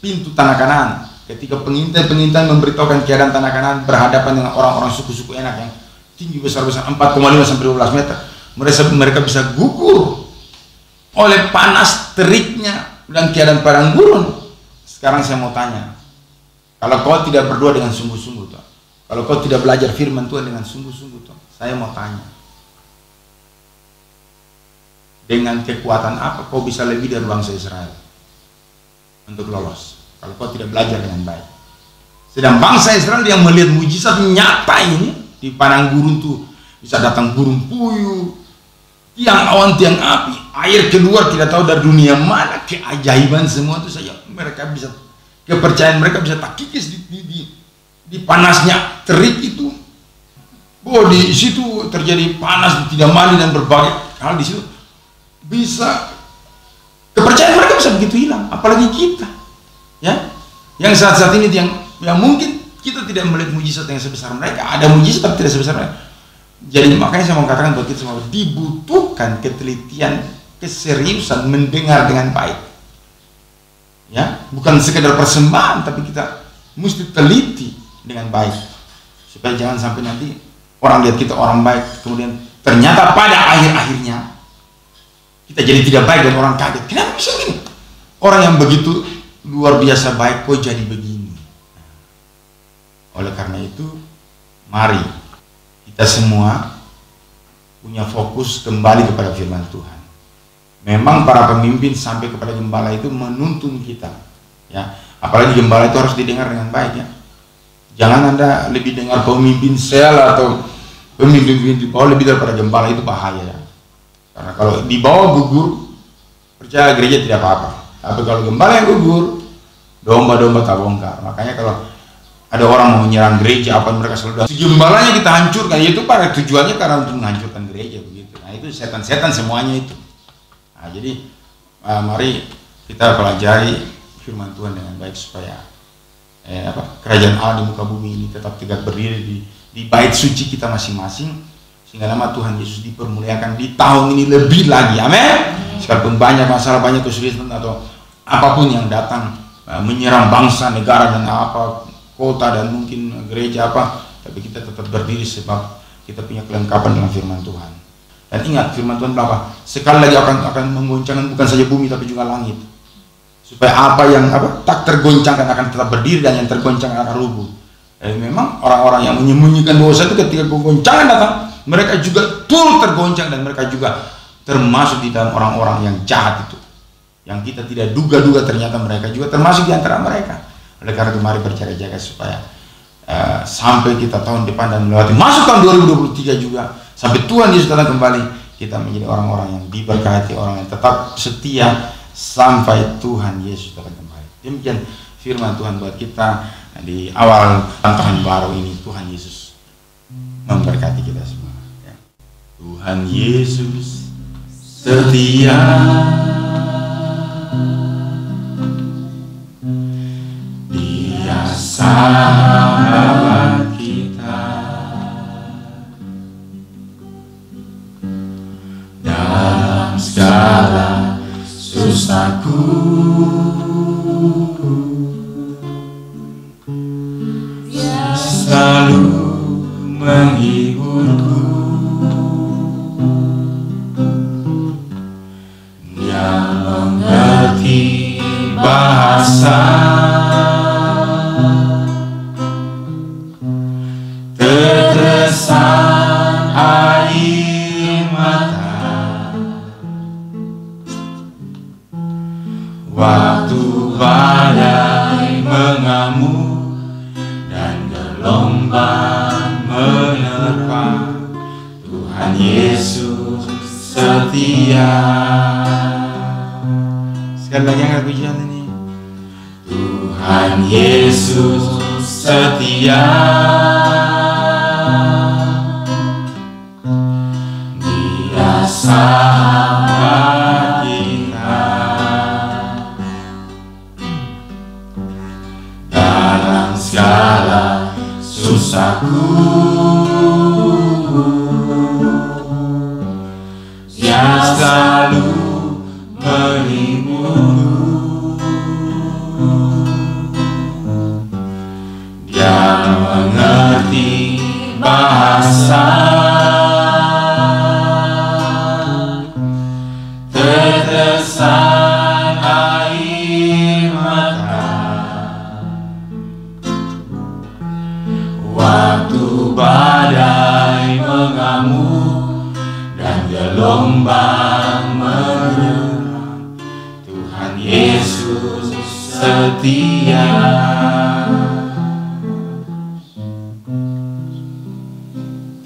pintu tanah Kanaan. Ketika pengintai-pengintai memberitahukan keadaan tanah Kanaan berhadapan dengan orang-orang suku-suku enak yang tinggi besar-besar 4,5 sampai 12 meter. Mereka bisa gugur oleh panas teriknya dan keadaan padang gurun. Sekarang saya mau tanya, kalau kau tidak berdoa dengan sungguh-sungguh, kalau kau tidak belajar firman Tuhan dengan sungguh-sungguh, saya mau tanya, dengan kekuatan apa kau bisa lebih dari bangsa Israel untuk lolos? Kalau kau tidak belajar dengan baik. Sedang bangsa Israel yang melihat mujizat nyata ini di padang gurun tuh, bisa datang burung puyuh, tiang awan, tiang api, air keluar tidak tahu dari dunia mana, keajaiban semua itu saja. Mereka bisa, kepercayaan mereka bisa tak kikis di panasnya terik itu. Oh, di situ terjadi panas, tidak mandi dan berbagai hal di situ. Bisa, kepercayaan mereka bisa begitu hilang, apalagi kita. Ya, yang saat-saat ini yang mungkin kita tidak melihat mujizat yang sebesar mereka, ada mujizat tapi tidak sebesar mereka. Jadi makanya saya mau katakan buat kita semua, dibutuhkan ketelitian, keseriusan mendengar dengan baik. Ya, bukan sekedar persembahan, tapi kita mesti teliti dengan baik supaya jangan sampai nanti orang lihat kita orang baik, kemudian ternyata pada akhir-akhirnya kita jadi tidak baik dan orang kaget. Kenapa bisa begini? Orang yang begitu luar biasa baik kok jadi begini. Oleh karena itu, mari kita semua punya fokus kembali kepada firman Tuhan. Memang para pemimpin sampai kepada gembala itu menuntun kita, ya. Apalagi gembala itu harus didengar dengan baik, ya. Jangan Anda lebih dengar pemimpin sel atau pemimpin di bawah lebih daripada gembala, itu bahaya, ya. Karena kalau di bawah gugur, percaya gereja tidak apa-apa. Tapi kalau gembala yang gugur, domba-domba tak bongkar. Makanya kalau ada orang mau menyerang gereja, apa mereka selalu gembalanya kita hancurkan. Itu pada tujuannya karena untuk menghancurkan gereja begitu. Nah itu setan-setan semuanya itu. Nah jadi mari kita pelajari firman Tuhan dengan baik supaya kerajaan Allah di muka bumi ini tetap tegak berdiri di bait suci kita masing-masing, sehingga nama Tuhan Yesus dipermuliakan di tahun ini lebih lagi. Amin. Sekalipun banyak masalah, banyak kesulitan atau apapun yang datang menyerang bangsa, negara dan apa, kota dan mungkin gereja apa, tapi kita tetap berdiri sebab kita punya kelengkapan dalam firman Tuhan. Dan ingat firman Tuhan apa? Sekali lagi akan menggoncangkan bukan saja bumi tapi juga langit. Supaya apa yang tak tergoncangkan akan tetap berdiri dan yang tergoncangkan akan rubuh. Memang orang-orang yang menyembunyikan dosa itu ketika goncangan datang, mereka juga turut tergoncang dan mereka juga termasuk di dalam orang-orang yang jahat itu. Yang kita tidak duga-duga ternyata mereka juga termasuk di antara mereka. Oleh karena itu mari berjaga-jaga supaya sampai kita tahun depan dan melewati masuk tahun 2023 juga, sampai Tuhan Yesus datang kembali, kita menjadi orang-orang yang diberkati, orang yang tetap setia sampai Tuhan Yesus datang kembali. Demikian firman Tuhan buat kita di awal tahun baru ini. Tuhan Yesus memberkati kita semua. Tuhan Yesus setia, Dia sahabat kita dalam segala susahku, Dia selalu menghiburku, Dia mengerti bahasa tetesan air mata waktu badai mengamuk dan gelombang menerpa. Tuhan Yesus setia. Sekali lagi angkat pujian ini. Tuhan Yesus setia, Dia sahabat kita dalam segala susahku, Dia selalu menghiburku, Dia mengerti bahasa tetesan air mata waktu badai mengamuk dan gelombang menyerang. Tuhan Yesus setia.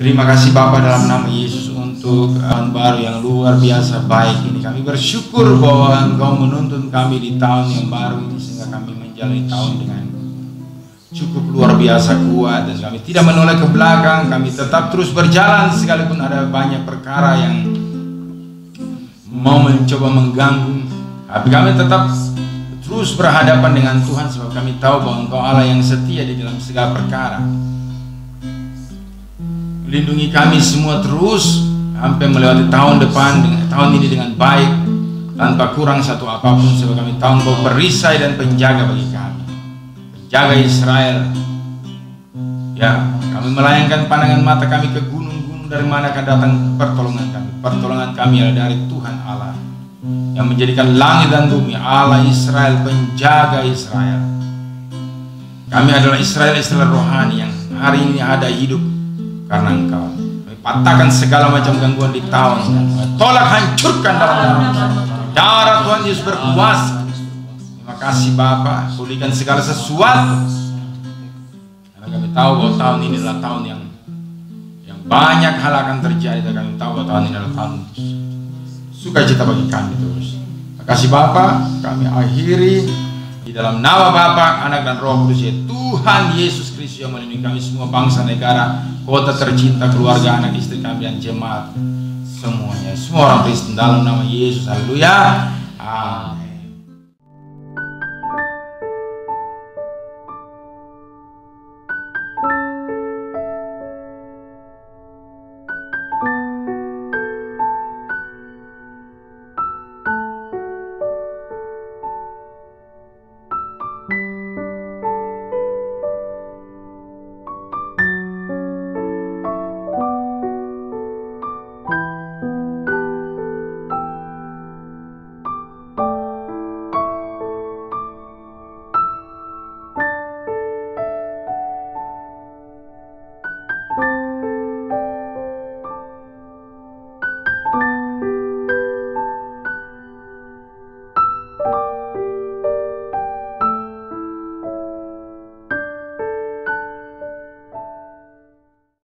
Terima kasih Bapa dalam nama Yesus untuk tahun baru yang luar biasa baik ini. Kami bersyukur bahwa Engkau menuntun kami di tahun yang baru ini sehingga kami menjalani tahun dengan cukup luar biasa kuat, dan kami tidak menoleh ke belakang. Kami tetap terus berjalan sekalipun ada banyak perkara yang mau mencoba mengganggu, tapi kami tetap terus berhadapan dengan Tuhan sebab kami tahu bahwa Engkau Allah yang setia di dalam segala perkara. Lindungi kami semua terus sampai melewati tahun depan, tahun ini dengan baik tanpa kurang satu apapun, sebab kami tahu Engkau perisai dan penjaga bagi kami, penjaga Israel. Ya, kami melayangkan pandangan mata kami ke gunung-gunung, dari mana akan datang pertolongan kami. Pertolongan kami adalah dari Tuhan Allah yang menjadikan langit dan bumi, Allah Israel, penjaga Israel. Kami adalah Israel rohani yang hari ini ada hidup karena Engkau. Kami patahkan segala macam gangguan di tahun, tolak, hancurkan dalam nama darah Tuhan Yesus berkuasa. Terima kasih Bapa, pulihkan segala sesuatu, karena kami tahu bahwa tahun ini adalah tahun yang banyak hal akan terjadi, dan kami tahu bahwa tahun ini adalah tahun sukacita bagi kami terus. Terima kasih Bapa, kami akhiri di dalam nama Bapa, Anak dan Roh Kudus, ya Tuhan Yesus Kristus. Kristus yang melindungi kami semua, bangsa, negara, kota tercinta, keluarga, anak, istri kami, dan jemaat semuanya. Semua orang Kristen dalam nama Yesus. Haleluya. Amin.